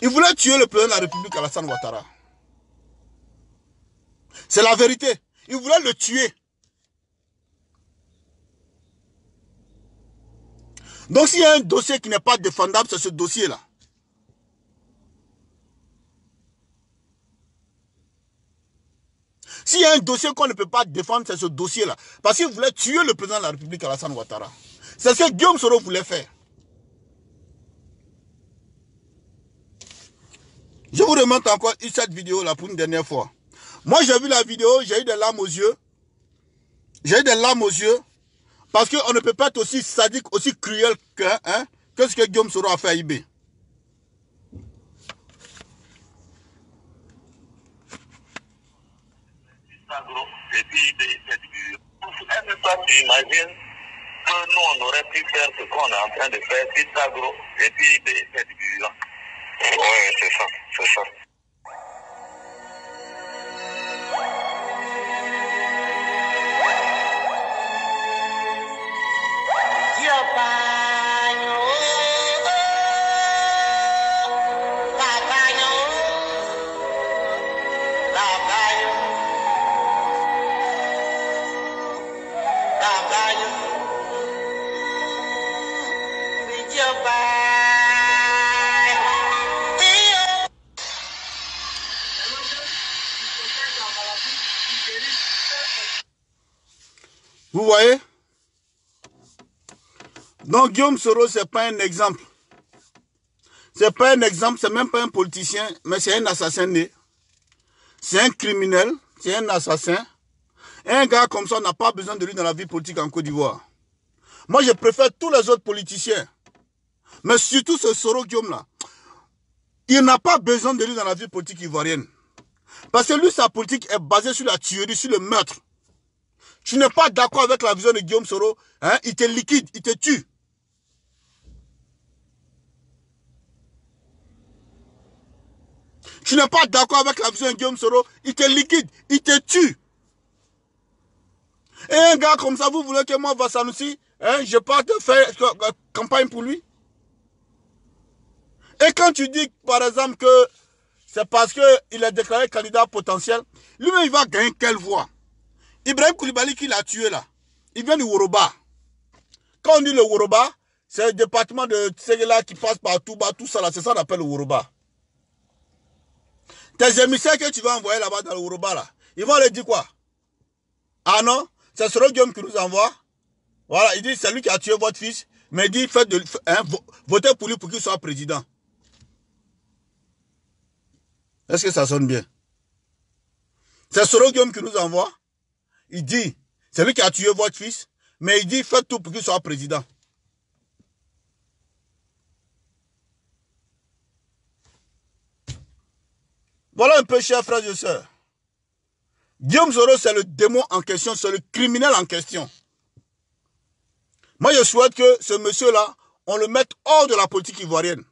Il voulait tuer le président de la République, Alassane Ouattara. C'est la vérité. Il voulait le tuer. Donc s'il y a un dossier qui n'est pas défendable, c'est ce dossier-là. S'il y a un dossier qu'on ne peut pas défendre, c'est ce dossier-là. Parce qu'il voulait tuer le président de la République, Alassane Ouattara. C'est ce que Guillaume Soro voulait faire. Je vous remonte encore cette vidéo-là pour une dernière fois. Moi, j'ai vu la vidéo, j'ai eu des larmes aux yeux. J'ai eu des larmes aux yeux. Parce qu'on ne peut pas être aussi sadique, aussi cruel que ce que Guillaume Soro a fait à IB. Et puis, toi, tu imagines que nous, on aurait pu faire ce qu'on est en train de faire, c'est ça, gros, et puis c'est du bilan. Oui, c'est ça, c'est ça. Vous voyez? Donc Guillaume Soro, ce n'est pas un exemple. Ce n'est pas un exemple, ce n'est même pas un politicien, mais c'est un assassin né. C'est un criminel, c'est un assassin. Et un gars comme ça n'a pas besoin de lui dans la vie politique en Côte d'Ivoire. Moi, je préfère tous les autres politiciens. Mais surtout ce Soro Guillaume là. Il n'a pas besoin de lui dans la vie politique ivoirienne. Parce que lui, sa politique est basée sur la tuerie, sur le meurtre. Tu n'es pas d'accord avec la vision de Guillaume Soro, hein? Il te liquide, il te tue. Tu n'es pas d'accord avec la vision de Guillaume Soro, il te liquide, il te tue. Et un gars comme ça, vous voulez que moi, Vassanoussi, hein, je parte faire campagne pour lui? Et quand tu dis, par exemple, que c'est parce qu'il est déclaré candidat potentiel, lui-même, il va gagner quelle voix? Ibrahim Koulibaly qui l'a tué là, il vient du Woroba. Quand on dit le Woroba, c'est le département de Tsegela qui passe par Touba, tout ça là, c'est ça qu'on appelle le Woroba. Tes émissaires que tu vas envoyer là-bas dans le Woroba là, ils vont leur dire quoi? Ah non, c'est Soro Guillaume qui nous envoie. Voilà, il dit c'est lui qui a tué votre fils, mais il dit votez pour lui pour qu'il soit président. Est-ce que ça sonne bien? C'est Soro Guillaume qui nous envoie. Il dit, c'est lui qui a tué votre fils, mais il dit, faites tout pour qu'il soit président. Voilà un peu, chers frères et sœurs. Guillaume Soro, c'est le démon en question, c'est le criminel en question. Moi, je souhaite que ce monsieur-là, on le mette hors de la politique ivoirienne.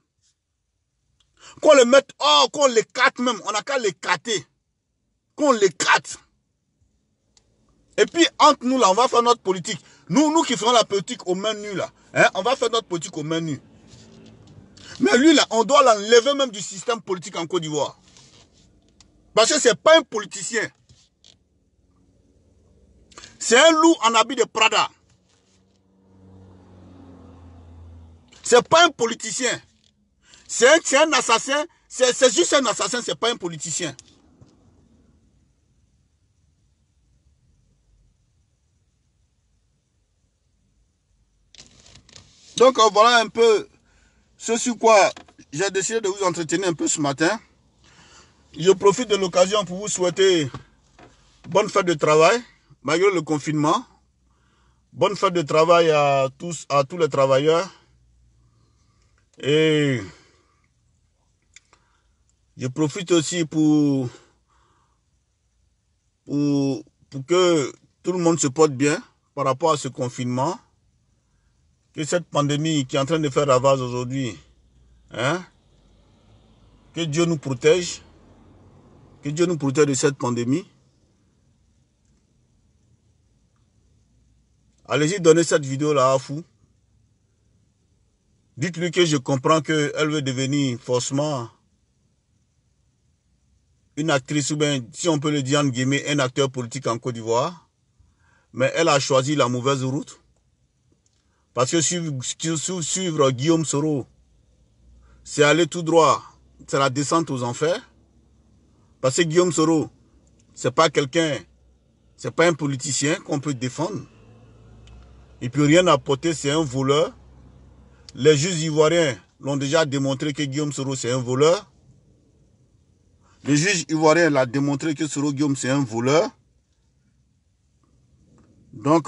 Qu'on le mette hors, qu'on l'écarte même, on n'a qu'à l'écarter. Qu'on l'écarte. Et puis, entre nous, là, on va faire notre politique. Nous qui faisons la politique aux mains nues, là, hein, on va faire notre politique aux mains nues. Mais lui, là, on doit l'enlever même du système politique en Côte d'Ivoire. Parce que ce n'est pas un politicien. C'est un loup en habit de Prada. Ce n'est pas un politicien. C'est un assassin. C'est juste un assassin, ce n'est pas un politicien. Donc voilà un peu ce sur quoi j'ai décidé de vous entretenir un peu ce matin. Je profite de l'occasion pour vous souhaiter bonne fête de travail, malgré le confinement. Bonne fête de travail à tous les travailleurs. Et Je profite aussi pour que tout le monde se porte bien par rapport à ce confinement. Que cette pandémie qui est en train de faire ravage aujourd'hui, hein, que Dieu nous protège. Que Dieu nous protège de cette pandémie. Allez-y, donnez cette vidéo-là à Fou. Dites-lui que je comprends qu'elle veut devenir forcément une actrice, ou bien, si on peut le dire en guillemets, un acteur politique en Côte d'Ivoire. Mais elle a choisi la mauvaise route. Parce que suivre Guillaume Soro, c'est aller tout droit. C'est la descente aux enfers. Parce que Guillaume Soro, c'est pas quelqu'un, c'est pas un politicien qu'on peut défendre. Il ne peut rien apporter, c'est un voleur. Les juges ivoiriens l'ont déjà démontré que Guillaume Soro, c'est un voleur. Le juge ivoirien l'a démontré que Soro Guillaume, c'est un voleur. Donc,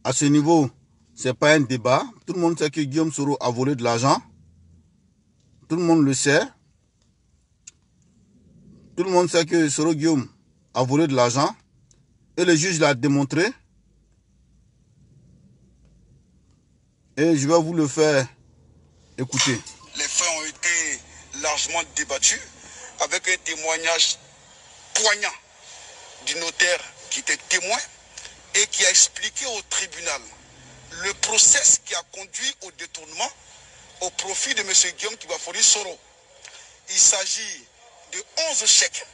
à ce niveau, ce n'est pas un débat. Tout le monde sait que Guillaume Soro a volé de l'argent. Tout le monde le sait. Tout le monde sait que Soro Guillaume a volé de l'argent. Et le juge l'a démontré. Et je vais vous le faire écouter. Les faits ont été largement débattus avec un témoignage poignant du notaire qui était témoin et qui a expliqué au tribunal le process qui a conduit au détournement au profit de M. Guillaume Kibafori Soro. Il s'agit de 11 chèques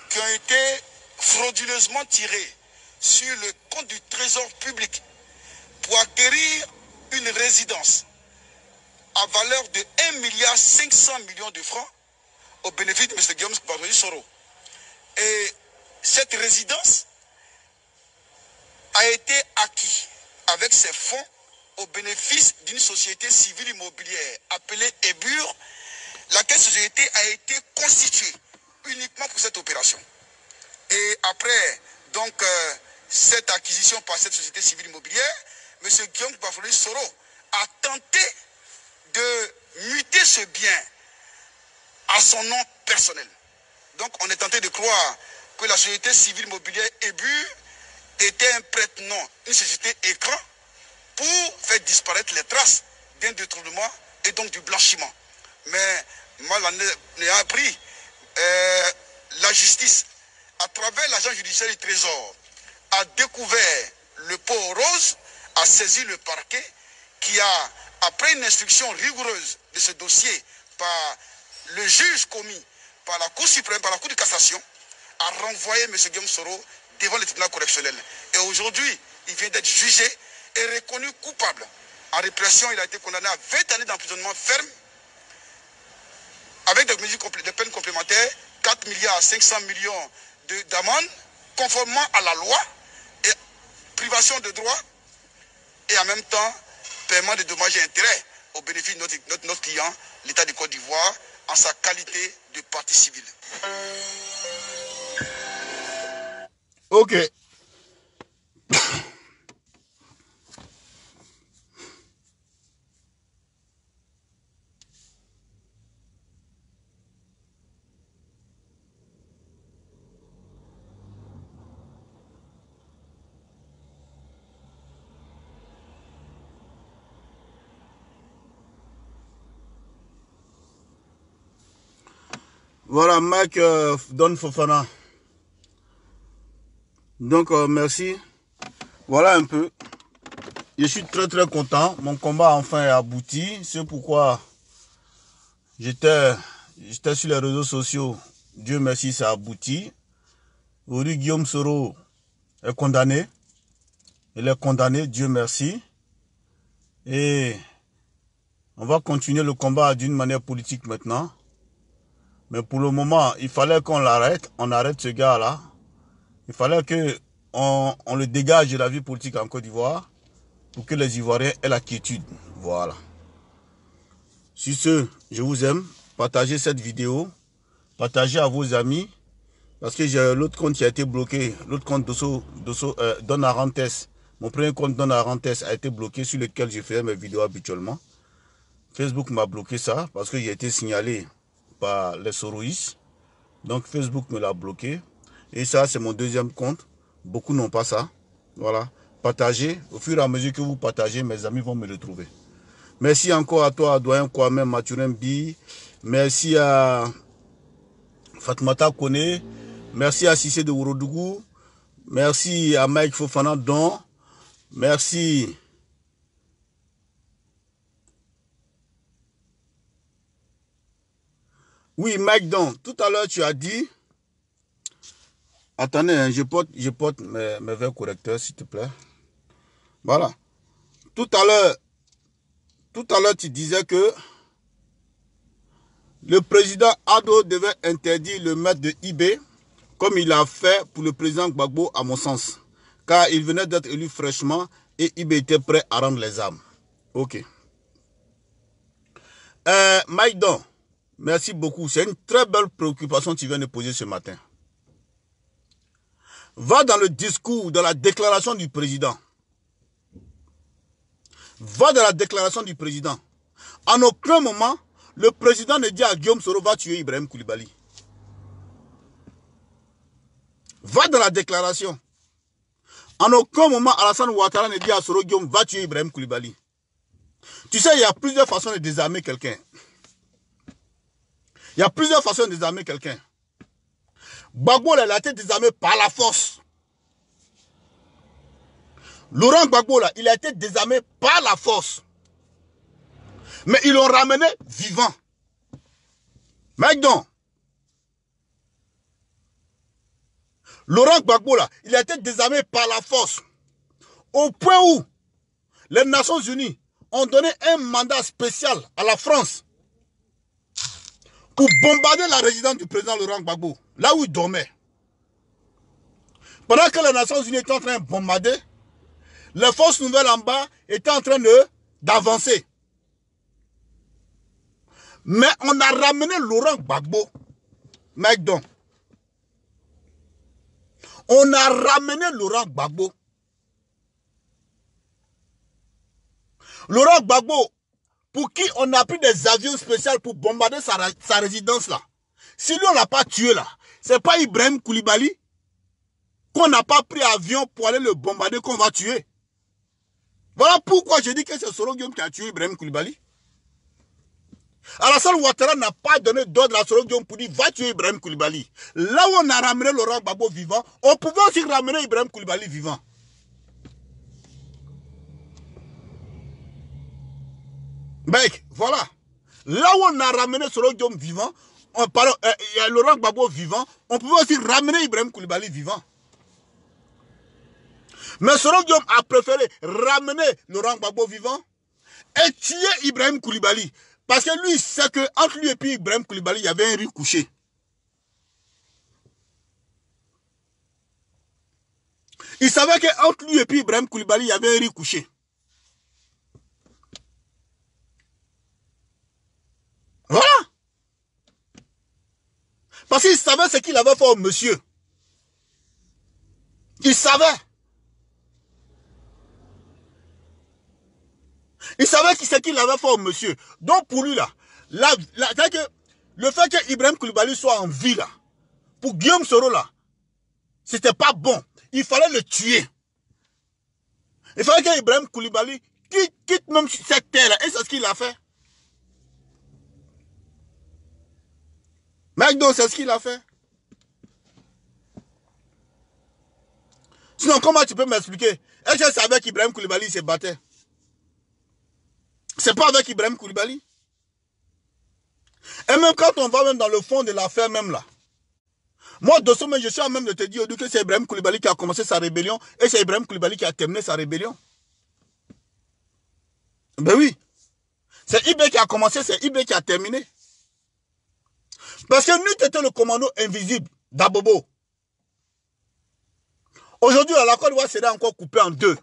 qui ont été frauduleusement tirés sur le compte du trésor public pour acquérir une résidence à valeur de 1,5 milliard de francs au bénéfice de M. Guillaume Kibafori Soro. Et cette résidence a été acquise avec ces fonds au bénéfice d'une société civile immobilière appelée EBUR, laquelle société a été constituée uniquement pour cette opération. Et après donc cette acquisition par cette société civile immobilière, M. Guillaume Kibafori Soro a tenté de muter ce bien à son nom personnel. Donc on est tenté de croire que la société civile immobilière EBUR était un prête-nom, une société écran, pour faire disparaître les traces d'un détournement et donc du blanchiment. Mais mal en ayant appris, la justice, à travers l'agent judiciaire du Trésor, a découvert le pot rose, a saisi le parquet qui a, après une instruction rigoureuse de ce dossier par le juge commis par la Cour suprême, par la Cour de cassation, a renvoyé M. Guillaume Soro devant le tribunal correctionnel. Et aujourd'hui, il vient d'être jugé et reconnu coupable. En répression, il a été condamné à 20 années d'emprisonnement ferme avec des peines complémentaires, 4,5 milliards d'amende, conformément à la loi, et privation de droit, et en même temps, paiement de dommages et intérêts au bénéfice de notre client, l'État de Côte d'Ivoire, en sa qualité de partie civile. Ok. Voilà, Mike Don Fofana. Donc, merci. Voilà un peu. Je suis très très content. Mon combat enfin est abouti. C'est pourquoi j'étais sur les réseaux sociaux. Dieu merci, ça a abouti. Aujourd'hui, Guillaume Soro est condamné. Il est condamné, Dieu merci. Et on va continuer le combat d'une manière politique maintenant. Mais pour le moment, il fallait qu'on l'arrête. On arrête ce gars-là. Il fallait qu'on le dégage de la vie politique en Côte d'Ivoire pour que les Ivoiriens aient la quiétude. Voilà. Sur ce, je vous aime. Partagez cette vidéo. Partagez à vos amis. Parce que j'ai l'autre compte qui a été bloqué. L'autre compte Don Arantes. Mon premier compte Don Arantes a été bloqué sur lequel je fais mes vidéos habituellement. Facebook m'a bloqué ça parce qu'il a été signalé par les soroïstes. Donc Facebook me l'a bloqué. Et ça, c'est mon deuxième compte. Beaucoup n'ont pas ça. Voilà. Partagez. Au fur et à mesure que vous partagez, mes amis vont me retrouver. Merci encore à toi, Doyen Kwame Mathurin Bi. Merci à Fatmata Kone. Merci à Cissé de Ourodougou. Merci à Mike Fofana Don. Merci. Oui, Mike Don, tout à l'heure tu as dit... Attendez, hein, je porte mes verres correcteurs, s'il te plaît. Voilà. Tout à l'heure, tu disais que le président Ado devait interdire le maître de IB, comme il a fait pour le président Gbagbo, à mon sens. Car il venait d'être élu fraîchement et IB était prêt à rendre les armes. Ok. Mike Don, merci beaucoup. C'est une très belle préoccupation que tu viens de poser ce matin. Va dans le discours, dans la déclaration du président. Va dans la déclaration du président. En aucun moment, le président ne dit à Guillaume Soro va tuer Ibrahim Koulibaly. Va dans la déclaration. En aucun moment, Alassane Ouattara ne dit à Soro Guillaume va tuer Ibrahim Koulibaly. Tu sais, il y a plusieurs façons de désarmer quelqu'un. Il y a plusieurs façons de désarmer quelqu'un. Gbagbo a été désarmé par la force. Laurent Gbagbo il a été désarmé par la force. Mais ils l'ont ramené vivant. Mec donc. Laurent Gbagbo il a été désarmé par la force. Au point où les Nations Unies ont donné un mandat spécial à la France pour bombarder la résidence du président Laurent Gbagbo, là où il dormait. Pendant que les Nations Unies étaient en train de bombarder, les forces nouvelles en bas étaient en train d'avancer. Mais on a ramené Laurent Gbagbo. Mec donc. On a ramené Laurent Gbagbo. Laurent Gbagbo, pour qui on a pris des avions spéciaux pour bombarder sa résidence là. Si lui on l'a pas tué là, c'est pas Ibrahim Koulibaly qu'on n'a pas pris avion pour aller le bombarder qu'on va tuer. Voilà pourquoi je dis que c'est Soro Guillaume qui a tué Ibrahim Koulibaly. Alassane Ouattara n'a pas donné d'ordre à Soro Guillaume pour dire va tuer Ibrahim Koulibaly. Là où on a ramené Laurent Gbagbo vivant, on pouvait aussi ramener Ibrahim Koulibaly vivant. Mec, voilà. Là où on a ramené Soro Guillaume vivant, Laurent Gbagbo vivant, on pouvait aussi ramener Ibrahim Koulibaly vivant. Mais Soro Guillaume a préféré ramener Laurent Gbagbo vivant et tuer Ibrahim Koulibaly. Parce que lui, c'est que entre lui et puis Ibrahim Koulibaly, il y avait un riz couché. Il savait qu'entre lui et puis Ibrahim Koulibaly, il y avait un riz couché. Voilà. Parce qu'il savait ce qu'il avait fait au monsieur. Il savait. Il savait ce qu'il avait fait au monsieur. Donc pour lui, le fait que Ibrahim Koulibaly soit en vie, là, pour Guillaume Soro, là, c'était pas bon. Il fallait le tuer. Il fallait que Ibrahim Koulibaly quitte même cette terre-là. Et c'est ce qu'il a fait. Mec, donc c'est ce qu'il a fait. Sinon, comment tu peux m'expliquer? Est-ce que c'est avec Ibrahim Koulibaly se battait? C'est pas avec Ibrahim Koulibaly. Et même quand on va même dans le fond de l'affaire même là. Moi, de ce moment, je suis en même de te dire que c'est Ibrahim Koulibaly qui a commencé sa rébellion et c'est Ibrahim Koulibaly qui a terminé sa rébellion. Ben oui. C'est IB qui a commencé, c'est IB qui a terminé. Parce que nous, c'était le commando invisible d'Abobo. Aujourd'hui, la Côte d'Ivoire serait encore coupée en deux.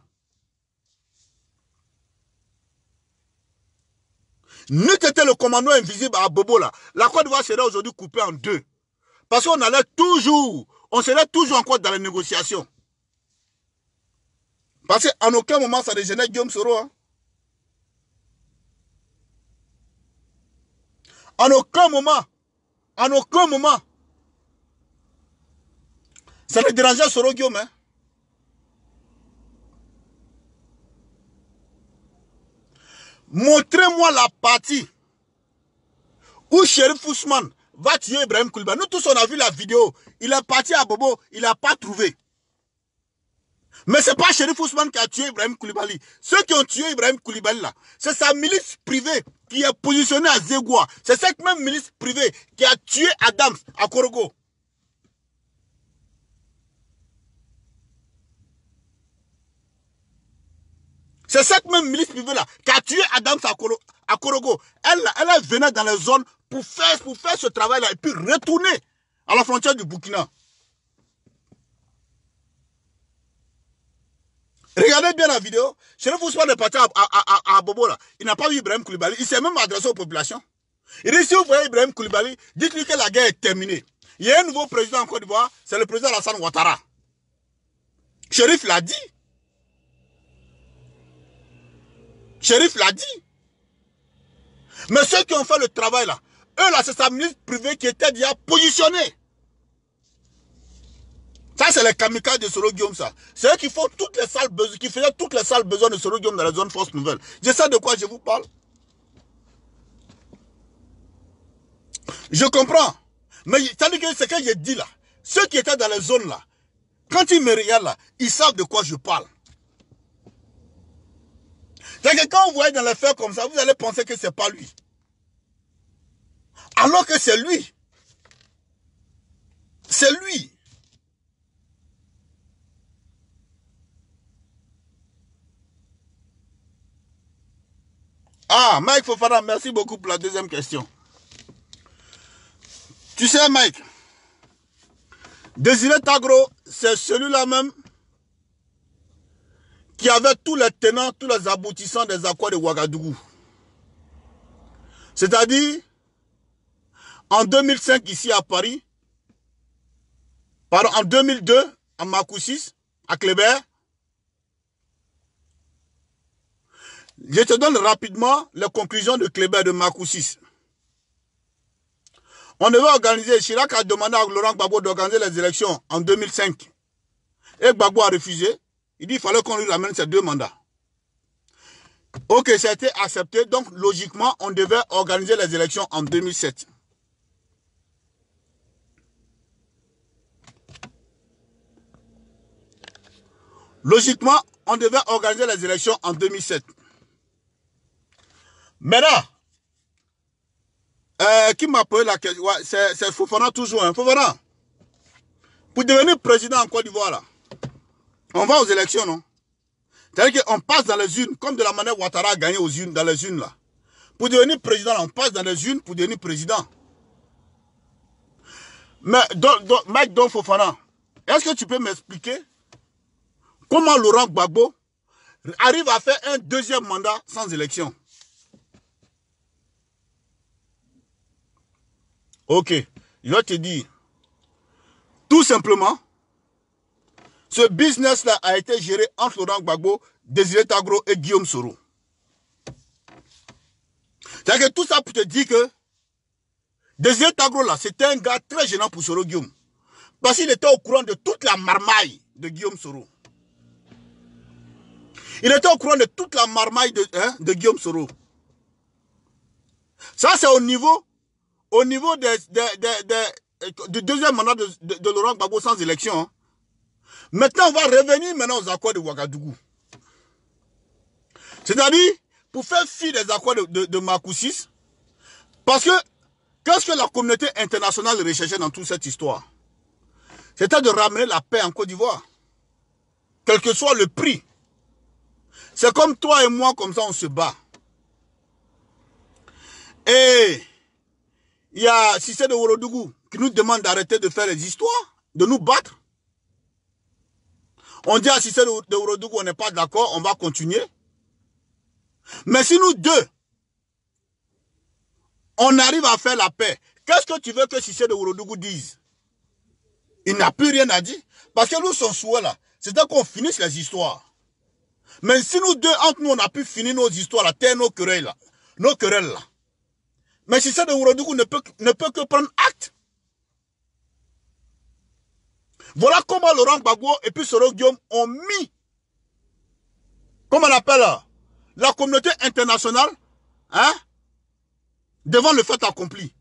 Nous, c'était le commando invisible à Bobo là. La Côte d'Ivoire serait aujourd'hui coupée en deux. Parce qu'on allait toujours, on serait toujours encore dans les négociations. Parce qu'en aucun moment, ça ne gênait Guillaume Soro. Hein. En aucun moment, ça ne dérangeait Soro Guillaume. Hein. Montrez-moi la partie où Sheriff Ousmane va tuer Ibrahim Koulibaly. Nous tous, on a vu la vidéo. Il est parti à Bobo, il n'a pas trouvé. Mais ce n'est pas Sheriff Ousmane qui a tué Ibrahim Koulibaly. Ceux qui ont tué Ibrahim Koulibaly là, c'est sa milice privée qui est positionnée à Zégoua. C'est cette même milice privée qui a tué Adams à Korogo. C'est cette même milice privée là qui a tué Adams à Korogo. Elle venait dans les zones pour faire ce travail là et puis retourner à la frontière du Burkina. Regardez bien la vidéo. Sheriff Ousmane est parti à Bobo là. Il n'a pas vu Ibrahim Koulibaly. Il s'est même adressé aux populations. Il dit si vous voyez Ibrahim Koulibaly, dites-lui que la guerre est terminée. Il y a un nouveau président en Côte d'Ivoire, c'est le président Alassane Ouattara. Sheriff l'a dit. Sheriff l'a dit. Mais ceux qui ont fait le travail là, eux là, c'est sa milice privée qui était déjà positionnée. Ça, c'est les kamikazes de Soro Guillaume, ça. C'est eux qui font toutes les sales besoins, qui faisaient toutes les sales besoins de Soro Guillaume dans la zone force nouvelle. Je sais de quoi je vous parle. Je comprends. Mais c'est-à-dire que ce que j'ai dit là, ceux qui étaient dans les zones là, quand ils me regardent là, ils savent de quoi je parle. C'est que quand vous voyez dans les faits comme ça, vous allez penser que ce n'est pas lui. Alors que c'est lui. C'est lui. Ah, Mike Fofana, merci beaucoup pour la deuxième question. Tu sais, Mike, Désiré Tagro, c'est celui-là même qui avait tous les tenants, tous les aboutissants des accords de Ouagadougou. C'est-à-dire, en 2005, ici à Paris, pardon, en 2002, à Makoussis, à Kléber. Je te donne rapidement les conclusions de Kléber de Makoussis. On devait organiser, Chirac a demandé à Laurent Gbagbo d'organiser les élections en 2005. Et Gbagbo a refusé. Il dit qu'il fallait qu'on lui ramène ces 2 mandats. Ok, ça a été accepté. Donc, logiquement, on devait organiser les élections en 2007. Logiquement, on devait organiser les élections en 2007. Maintenant, qui m'a posé la question? Ouais, c'est Fofana toujours. Hein. Fofana, pour devenir président en Côte d'Ivoire, là, on va aux élections, non? C'est-à-dire qu'on passe dans les unes, comme de la manière Ouattara a gagné aux unes, dans les unes, là. Pour devenir président, là, on passe dans les unes pour devenir président. Mais, Mike Don Fofana, est-ce que tu peux m'expliquer comment Laurent Gbagbo arrive à faire un 2e mandat sans élection? Ok, je vais te dire, tout simplement, ce business-là a été géré entre Laurent Gbagbo, Désiré Tagro et Guillaume Soro. C'est-à-dire que tout ça pour te dire que Désiré Tagro, là, c'était un gars très gênant pour Soro Guillaume. Parce qu'il était au courant de toute la marmaille de Guillaume Soro. Il était au courant de toute la marmaille de Guillaume Soro. Ça, c'est au niveau du 2e mandat de Laurent Gbagbo sans élection. Hein. Maintenant, on va revenir maintenant aux accords de Ouagadougou. C'est-à-dire, pour faire fi des accords de Makoussis, parce que, qu'est-ce que la communauté internationale recherchait dans toute cette histoire? C'était de ramener la paix en Côte d'Ivoire. Quel que soit le prix. C'est comme toi et moi, comme ça, on se bat. Et il y a Cissé de Ourodougou qui nous demande d'arrêter de faire les histoires, de nous battre. On dit à Cissé de Ourodougou, on n'est pas d'accord, on va continuer. Mais si nous deux, on arrive à faire la paix, qu'est-ce que tu veux que Cissé de Ourodougou dise? Il n'a plus rien à dire. Parce que nous, son souhait là, c'était qu'on finisse les histoires. Mais si nous deux, entre nous, on a pu finir nos histoires là, terre nos querelles là. Mais Cissé de Ourodougou ne peut que prendre acte. Voilà comment Laurent Gbagbo et puis Soro Guillaume ont mis, comment on appelle, la communauté internationale, hein, devant le fait accompli.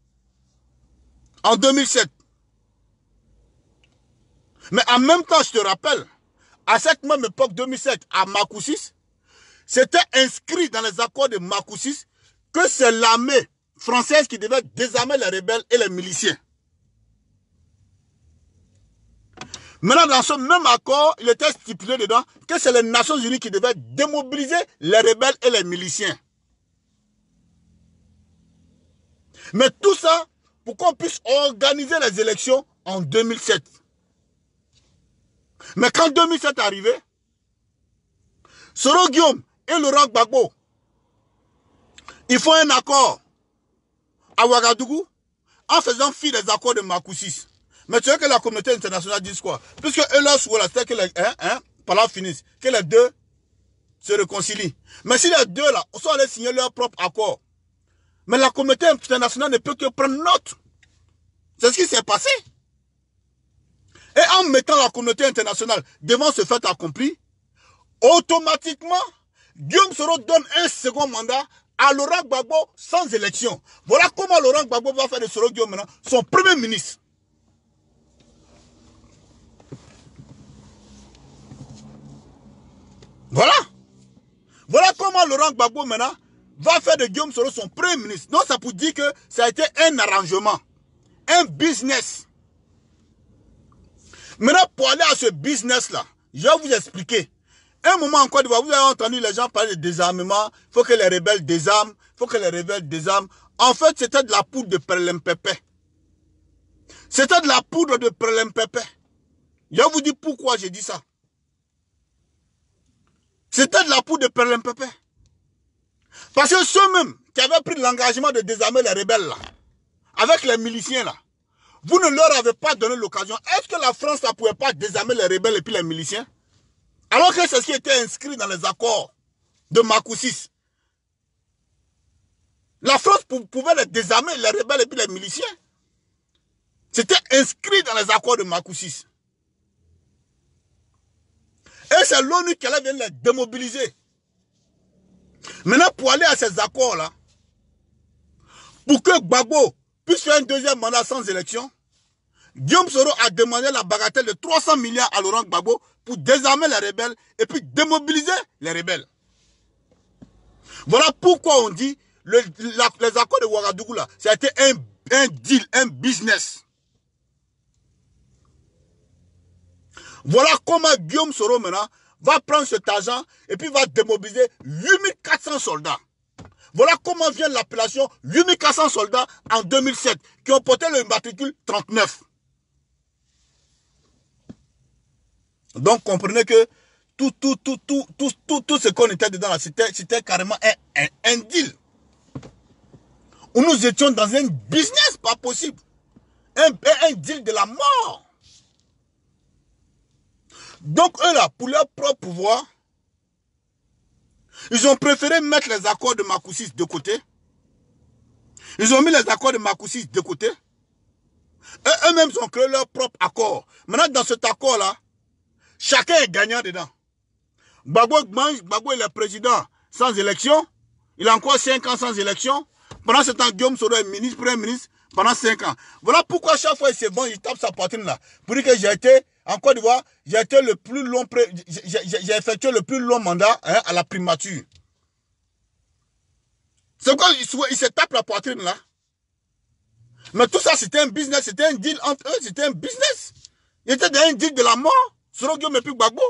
En 2007. Mais en même temps, je te rappelle, à cette même époque, 2007, à Makoussis, c'était inscrit dans les accords de Makoussis que c'est l'armée française qui devait désarmer les rebelles et les miliciens. Maintenant, dans ce même accord, il était stipulé dedans que c'est les Nations Unies qui devaient démobiliser les rebelles et les miliciens. Mais tout ça, pour qu'on puisse organiser les élections en 2007. Mais quand 2007 est arrivé, Soro Guillaume et Laurent Gbagbo, ils font un accord à Ouagadougou en faisant fi des accords de Makoussis. Mais tu veux que la communauté internationale dise quoi? Puisque eux leur souhait, c'était que les par là finissent, que les deux se réconcilient. Mais si les deux là sont allés signer leur propre accord, mais la communauté internationale ne peut que prendre note. C'est ce qui s'est passé. Et en mettant la communauté internationale devant ce fait accompli, automatiquement, Guillaume Soro donne un second mandat à Laurent Gbagbo sans élection. Voilà comment Laurent Gbagbo va faire de Soro Guillaume maintenant son premier ministre. Voilà. Voilà comment Laurent Gbagbo maintenant va faire de Guillaume Soro son premier ministre. Donc ça pour dire que ça a été un arrangement, un business. Maintenant, pour aller à ce business-là, je vais vous expliquer. Un moment en Côte d'Ivoire, vous avez entendu les gens parler de désarmement. Il faut que les rebelles désarment. Il faut que les rebelles désarment. En fait, c'était de la poudre de perlempépé. C'était de la poudre de perlempépé. Je vais vous dire pourquoi j'ai dit ça. C'était de la poudre de perlempépé. Parce que ceux-mêmes qui avaient pris l'engagement de désarmer les rebelles, là, avec les miliciens, là, vous ne leur avez pas donné l'occasion. Est-ce que la France ne pouvait pas désarmer les rebelles et puis les miliciens? Alors que c'est ce qui était inscrit dans les accords de Makoussis. La France pouvait les désarmer, les rebelles et puis les miliciens. C'était inscrit dans les accords de Makoussis. Et c'est l'ONU qui allait venir les démobiliser. Maintenant, pour aller à ces accords-là, pour que Gbagbo puisse faire un deuxième mandat sans élection, Guillaume Soro a demandé la bagatelle de 300 milliards à Laurent Gbagbo pour désarmer les rebelles et puis démobiliser les rebelles. Voilà pourquoi on dit les accords de Ouagadougou là, ça a été un deal, un business. Voilà comment Guillaume Soro maintenant va prendre cet argent et puis va démobiliser 8400 soldats. Voilà comment vient l'appellation 8400 soldats en 2007 qui ont porté le matricule 39. Donc comprenez que tout ce qu'on était dedans là, c'était carrément un deal. Où nous étions dans un business pas possible. Un deal de la mort. Donc eux là, pour leur propre pouvoir, ils ont préféré mettre les accords de Makoussis de côté. Ils ont mis les accords de Makoussis de côté. Et eux-mêmes ont créé leur propre accord. Maintenant, dans cet accord-là, chacun est gagnant dedans. Gbagbo est le président sans élection. Il a encore 5 ans sans élection. Pendant ce temps, Guillaume Soro est ministre, premier ministre, pendant 5 ans. Voilà pourquoi chaque fois il se vend, il tape sa poitrine là. Pour dire que j'ai été, en Côte d'Ivoire, j'ai été le plus long, j'ai effectué le plus long mandat à la primature. C'est pourquoi il se tape la poitrine là. Mais tout ça, c'était un business, c'était un deal entre eux, c'était un business. Il était dans un deal de la mort. Soro Guillaume et puis Gbagbo.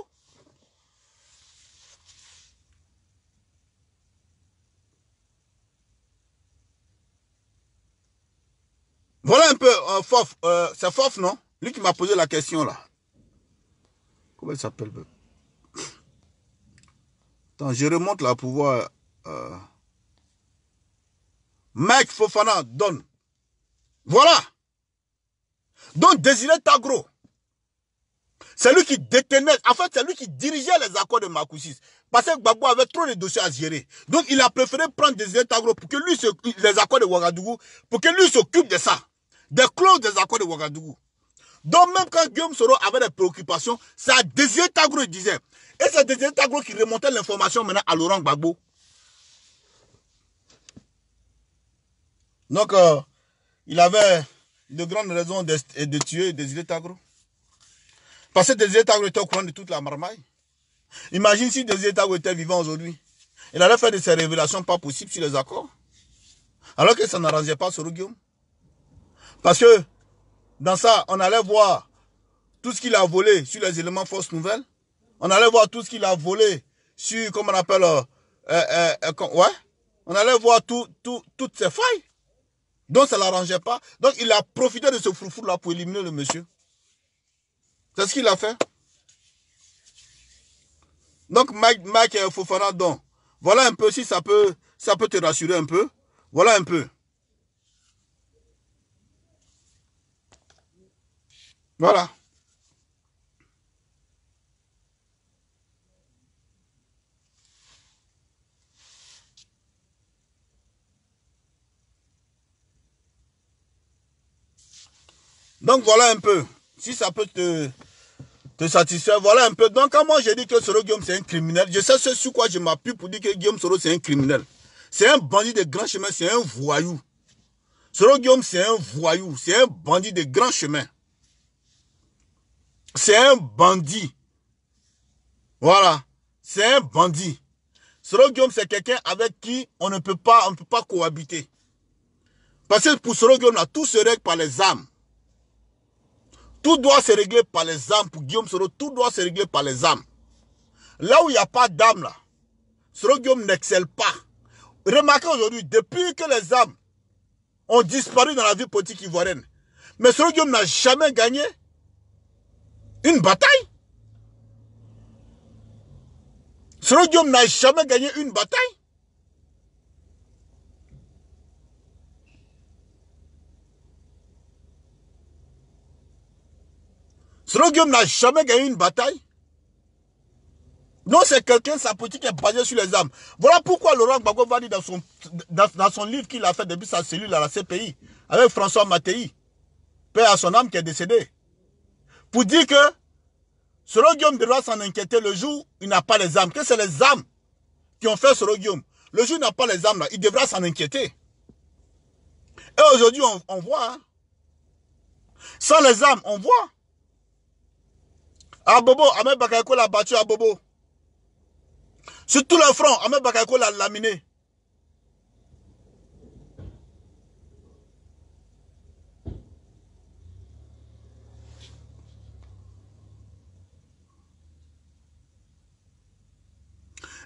Voilà un peu Fof. C'est Fof, non? Lui qui m'a posé la question là. Comment il s'appelle? Attends, je remonte là pour voir. Mike Fofana donne. Voilà. Donc Désiré Tagro. C'est lui qui détenait, en fait, c'est lui qui dirigeait les accords de Macoussis. Parce que Gbagbo avait trop de dossiers à gérer. Donc, il a préféré prendre des Tagro pour que lui, les accords de Ouagadougou, pour que lui s'occupe de ça. Des clauses des accords de Ouagadougou. Donc, même quand Guillaume Soro avait des préoccupations, c'est à Désiré Tagro, il disait. Et c'est Désiré Tagro qui remontait l'information maintenant à Laurent Gbagbo. Donc, il avait de grandes raisons de tuer Désiré Tagro. Parce que Désiré Tagro était au courant de toute la marmaille. Imagine si Désiré Tagro était vivant aujourd'hui. Il allait faire de ces révélations pas possibles sur les accords. Alors que ça n'arrangeait pas Soro Guillaume. Parce que dans ça, on allait voir tout ce qu'il a volé sur les éléments fausses nouvelles. On allait voir tout ce qu'il a volé sur, comment on appelle, ouais. On allait voir toutes ces failles. Donc ça ne l'arrangeait pas. Donc il a profité de ce froufrou là pour éliminer le monsieur. C'est ce qu'il a fait. Donc Mike Fofana, donc, voilà un peu si ça peut te rassurer un peu. Voilà un peu. Voilà. Donc voilà un peu. Si ça peut te satisfaire, voilà un peu. Donc quand moi j'ai dit que Soro Guillaume c'est un criminel, je sais ce sur quoi je m'appuie pour dire que Guillaume Soro c'est un criminel. C'est un bandit de grand chemin, c'est un voyou. Soro Guillaume c'est un voyou, c'est un bandit de grand chemin. C'est un bandit. Voilà. C'est un bandit. Soro Guillaume c'est quelqu'un avec qui on ne peut pas cohabiter. Parce que pour Soro Guillaume là, tout se règle par les armes. Tout doit se régler par les âmes. Pour Guillaume Soro, tout doit se régler par les âmes. Là où il n'y a pas d'âme, là, Soro Guillaume n'excelle pas. Remarquez aujourd'hui, depuis que les âmes ont disparu dans la vie politique ivoirienne, mais Soro Guillaume n'a jamais gagné une bataille. Soro Guillaume n'a jamais gagné une bataille. Soro Guillaume n'a jamais gagné une bataille. Non, c'est quelqu'un, sa politique est basée sur les armes. Voilà pourquoi Laurent Gbagbo va dire dans son livre qu'il a fait depuis sa cellule à la CPI, avec François Mattei, père à son âme qui est décédé, pour dire que Soro Guillaume devra s'en inquiéter le jour où il n'a pas les armes, que c'est les armes qui ont fait Soro Guillaume. Le jour où il n'a pas les armes, là, il devra s'en inquiéter. Et aujourd'hui, on voit, hein, sans les armes, on voit. À Bobo, Ahmed Bakayoko l'a battu à Bobo. Sur tout le front, Ahmed Bakayoko l'a laminé.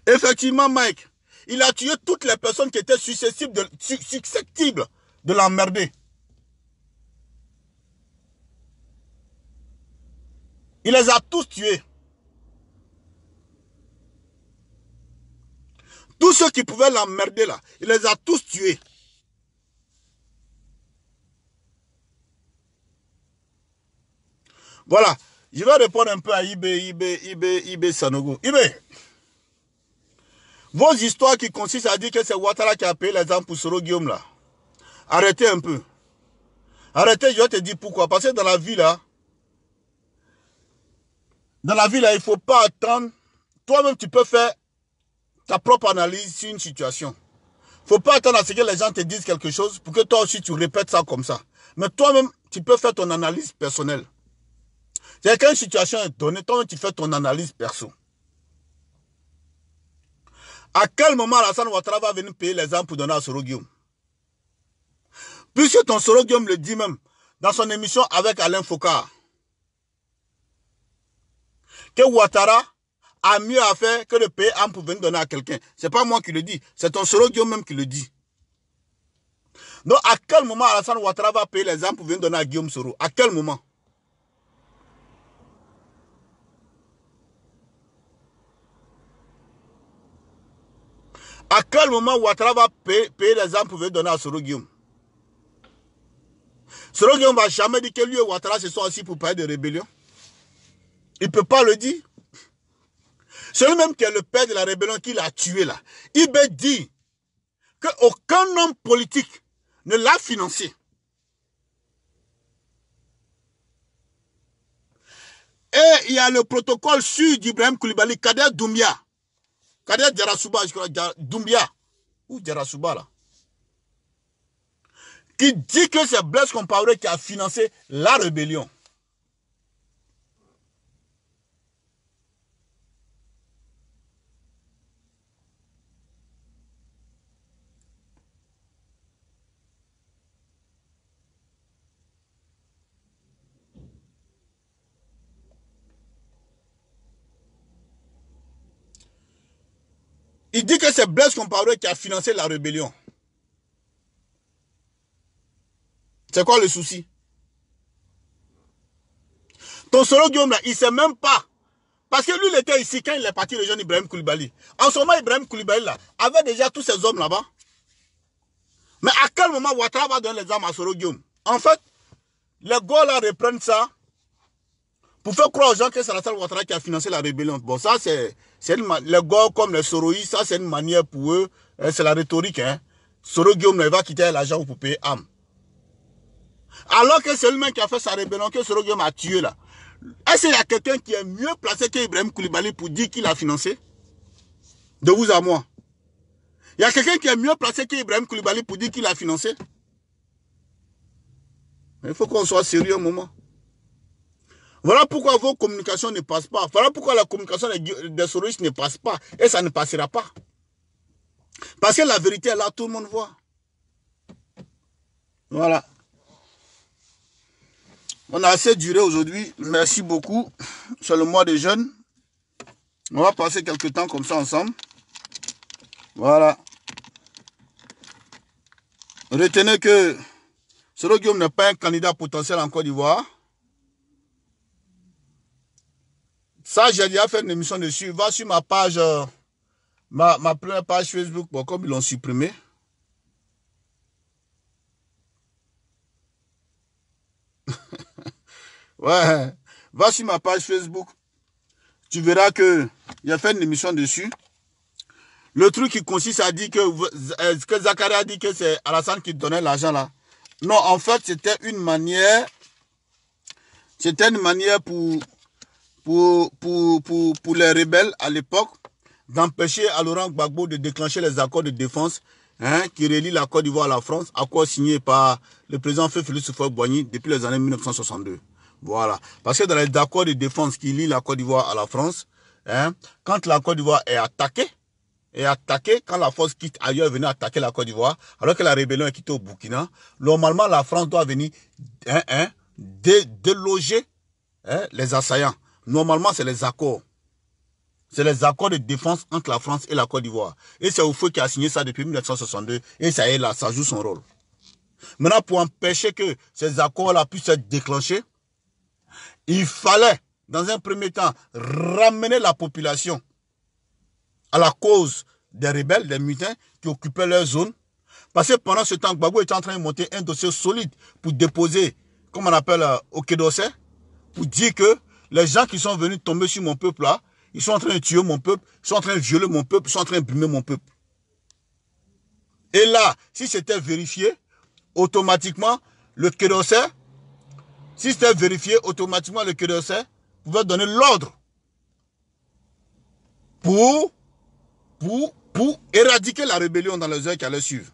Effectivement, Mike, il a tué toutes les personnes qui étaient susceptibles de l'emmerder. Il les a tous tués. Tous ceux qui pouvaient l'emmerder là, il les a tous tués. Voilà. Je vais répondre un peu à Ibé Sanogo. Ibé, vos histoires qui consistent à dire que c'est Ouattara qui a payé les armes pour Soro Guillaume là. Arrêtez un peu. Arrêtez, je vais te dire pourquoi. Parce que dans la vie là, il ne faut pas attendre. Toi-même, tu peux faire ta propre analyse sur une situation. Il ne faut pas attendre à ce que les gens te disent quelque chose pour que toi aussi tu répètes ça comme ça. Mais toi-même, tu peux faire ton analyse personnelle. C'est qu'une situation est donnée, toi-même tu fais ton analyse perso. À quel moment Alassane Ouattara va venir payer les armes pour donner à Soro Guillaume? Puisque ton Soro Guillaume le dit même dans son émission avec Alain Foucault, que Ouattara a mieux à faire que de payer armes pour venir donner à quelqu'un. Ce n'est pas moi qui le dis, c'est ton Soro Guillaume même qui le dit. Donc à quel moment Alassane Ouattara va payer les armes pour venir donner à Guillaume Soro? À quel moment? À quel moment Ouattara va payer les armes pour venir donner à Soro Guillaume? Soro Guillaume ne va jamais dire que lui et Ouattara se sont assis pour parler de rébellion. Il ne peut pas le dire. C'est lui-même qui est le père de la rébellion qui l'a tué là. Il peut dire qu'aucun homme politique ne l'a financé. Et il y a le protocole sur d'Ibrahim Koulibaly, Kader Doumbia. Kader Djarasouba, je crois, Doumbia. Ou Djarasouba là. Qui dit que c'est Blaise Compaoré qui a financé la rébellion. Il dit que c'est Blaise Compaoré qui a financé la rébellion. C'est quoi le souci? Ton Soro Guillaume là, il ne sait même pas. Parce que lui, il était ici quand il est parti rejoindre Ibrahim Koulibaly. En ce moment, Ibrahim Koulibaly là, avait déjà tous ces hommes là-bas. Mais à quel moment Ouattara va donner les armes à Soro Guillaume? En fait, les gars là reprennent ça pour faire croire aux gens que c'est la salle Ouattara qui a financé la rébellion. Bon, ça c'est les gars comme les Soroïs, ça c'est une manière pour eux, c'est la rhétorique. Hein. Soro Guillaume va quitter l'argent pour payer âme. Alors que c'est lui-même qui a fait sa rébellion, que Soro Guillaume a tué là. Est-ce qu'il y a quelqu'un qui est mieux placé qu'Ibrahim Koulibaly pour dire qu'il a financé? De vous à moi. Il y a quelqu'un qui est mieux placé qu'Ibrahim Koulibaly pour dire qu'il a financé? Mais il faut qu'on soit sérieux un moment. Voilà pourquoi vos communications ne passent pas. Voilà pourquoi la communication des Soroïstes ne passe pas. Et ça ne passera pas. Parce que la vérité est là, tout le monde voit. Voilà. On a assez duré aujourd'hui. Merci beaucoup. C'est le mois des jeunes. On va passer quelques temps comme ça ensemble. Voilà. Retenez que Soro Guillaume n'est pas un candidat potentiel en Côte d'Ivoire. Ça, j'ai déjà fait une émission dessus. Va sur ma page, ma première page Facebook. Bon, comme ils l'ont supprimé. Ouais, va sur ma page Facebook. Tu verras que j'ai fait une émission dessus. Le truc qui consiste à dire que Zakaria a dit que c'est Alassane qui donnait l'argent là. Non, en fait, c'était une manière. C'était une manière pour les rebelles à l'époque d'empêcher à Laurent Gbagbo de déclencher les accords de défense qui relient la Côte d'Ivoire à la France, accord signé par le président Félix Houphouët-Boigny depuis les années 1962. Voilà. Parce que dans les accords de défense qui lient la Côte d'Ivoire à la France, quand la Côte d'Ivoire est attaquée, quand la force quitte ailleurs, venir attaquer la Côte d'Ivoire, alors que la rébellion est quittée au Burkina, normalement la France doit venir déloger les assaillants. Normalement, c'est les accords. C'est les accords de défense entre la France et la Côte d'Ivoire. Et c'est Houphouët qui a signé ça depuis 1962. Et ça est là, ça joue son rôle. Maintenant, pour empêcher que ces accords-là puissent être déclenchés, il fallait, dans un premier temps, ramener la population à la cause des rebelles, des mutins qui occupaient leur zone. Parce que pendant ce temps, Gbagbo était en train de monter un dossier solide pour déposer, comme on appelle, au Quai d'Orsay, pour dire que les gens qui sont venus tomber sur mon peuple là, ils sont en train de tuer mon peuple, ils sont en train de violer mon peuple, ils sont en train de brimer mon peuple. Et là, si c'était vérifié, automatiquement, le Quai d'Orsay, si c'était vérifié, automatiquement, le Quai d'Orsay pouvait donner l'ordre pour éradiquer la rébellion dans les heures qui allaient suivre.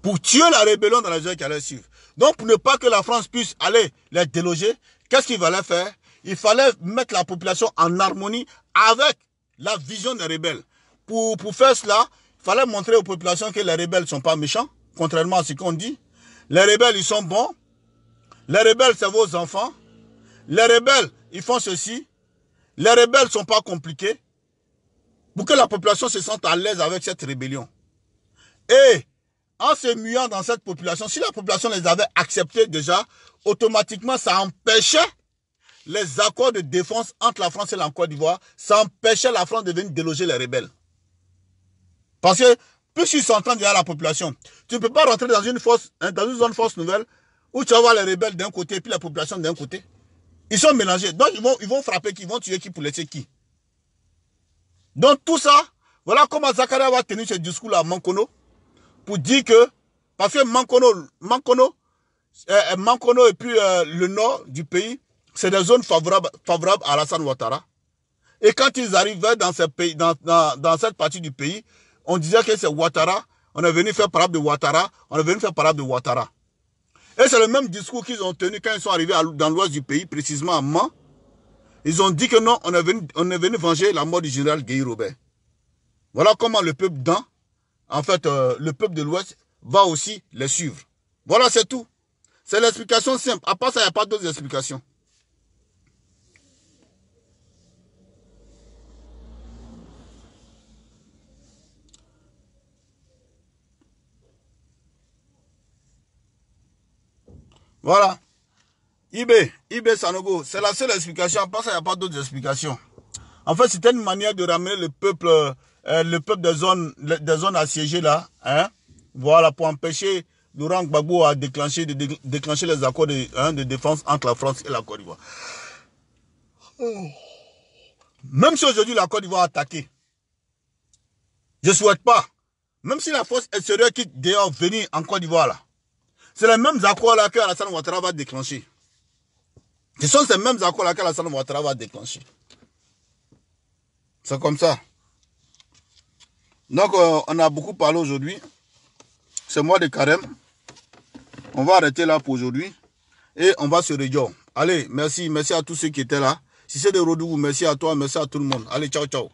Pour tuer la rébellion dans les heures qui allaient suivre. Donc, pour ne pas que la France puisse aller les déloger, qu'est-ce qu'il fallait faire? Il fallait mettre la population en harmonie avec la vision des rebelles. Pour faire cela, il fallait montrer aux populations que les rebelles ne sont pas méchants, contrairement à ce qu'on dit. Les rebelles, ils sont bons. Les rebelles, c'est vos enfants. Les rebelles, ils font ceci. Les rebelles ne sont pas compliqués. Pour que la population se sente à l'aise avec cette rébellion. Et en se muant dans cette population, si la population les avait acceptés déjà, automatiquement, ça empêchait les accords de défense entre la France et la Côte d'Ivoire. Ça empêchait la France de venir déloger les rebelles. Parce que, plus ils s'entendent derrière la population, tu ne peux pas rentrer dans une zone force nouvelle où tu vas voir les rebelles d'un côté et puis la population d'un côté. Ils sont mélangés. Donc, ils vont frapper qui? Ils vont tuer qui pour laisser qui? Donc, tout ça, voilà comment Zakaria va tenir ce discours-là à Mankono pour dire que, parce que Mankono et puis le nord du pays, c'est des zones favorables à Alassane Ouattara. Et quand ils arrivaient dans cette partie du pays, on disait que c'est Ouattara, on est venu faire parade de Ouattara, Et c'est le même discours qu'ils ont tenu quand ils sont arrivés dans l'ouest du pays, précisément à Mans. Ils ont dit que non, on est venu venger la mort du général Guy Robert. Voilà comment le peuple le peuple de l'ouest va aussi les suivre. Voilà, c'est tout. C'est l'explication simple. À part ça, il n'y a pas d'autres explications. Voilà. Ibé Sanogo, c'est la seule explication. À part ça, il n'y a pas d'autres explications. En fait, c'était une manière de ramener le peuple des zones assiégées là, hein, voilà, pour empêcher Laurent Gbagbo à déclencher les accords de défense entre la France et la Côte d'Ivoire. Même si aujourd'hui la Côte d'Ivoire a attaqué, je ne souhaite pas, même si la force extérieure quitte d'ailleurs venir en Côte d'Ivoire là, c'est les mêmes accords là que Alassane Ouattara va déclencher. Ce sont ces mêmes accords là que Alassane Ouattara va déclencher. C'est comme ça. Donc, on a beaucoup parlé aujourd'hui. C'est mois de carême. On va arrêter là pour aujourd'hui. Et on va se réjouir. Allez, merci à tous ceux qui étaient là. Si c'est de Rodougou, merci à toi, merci à tout le monde. Allez, ciao, ciao.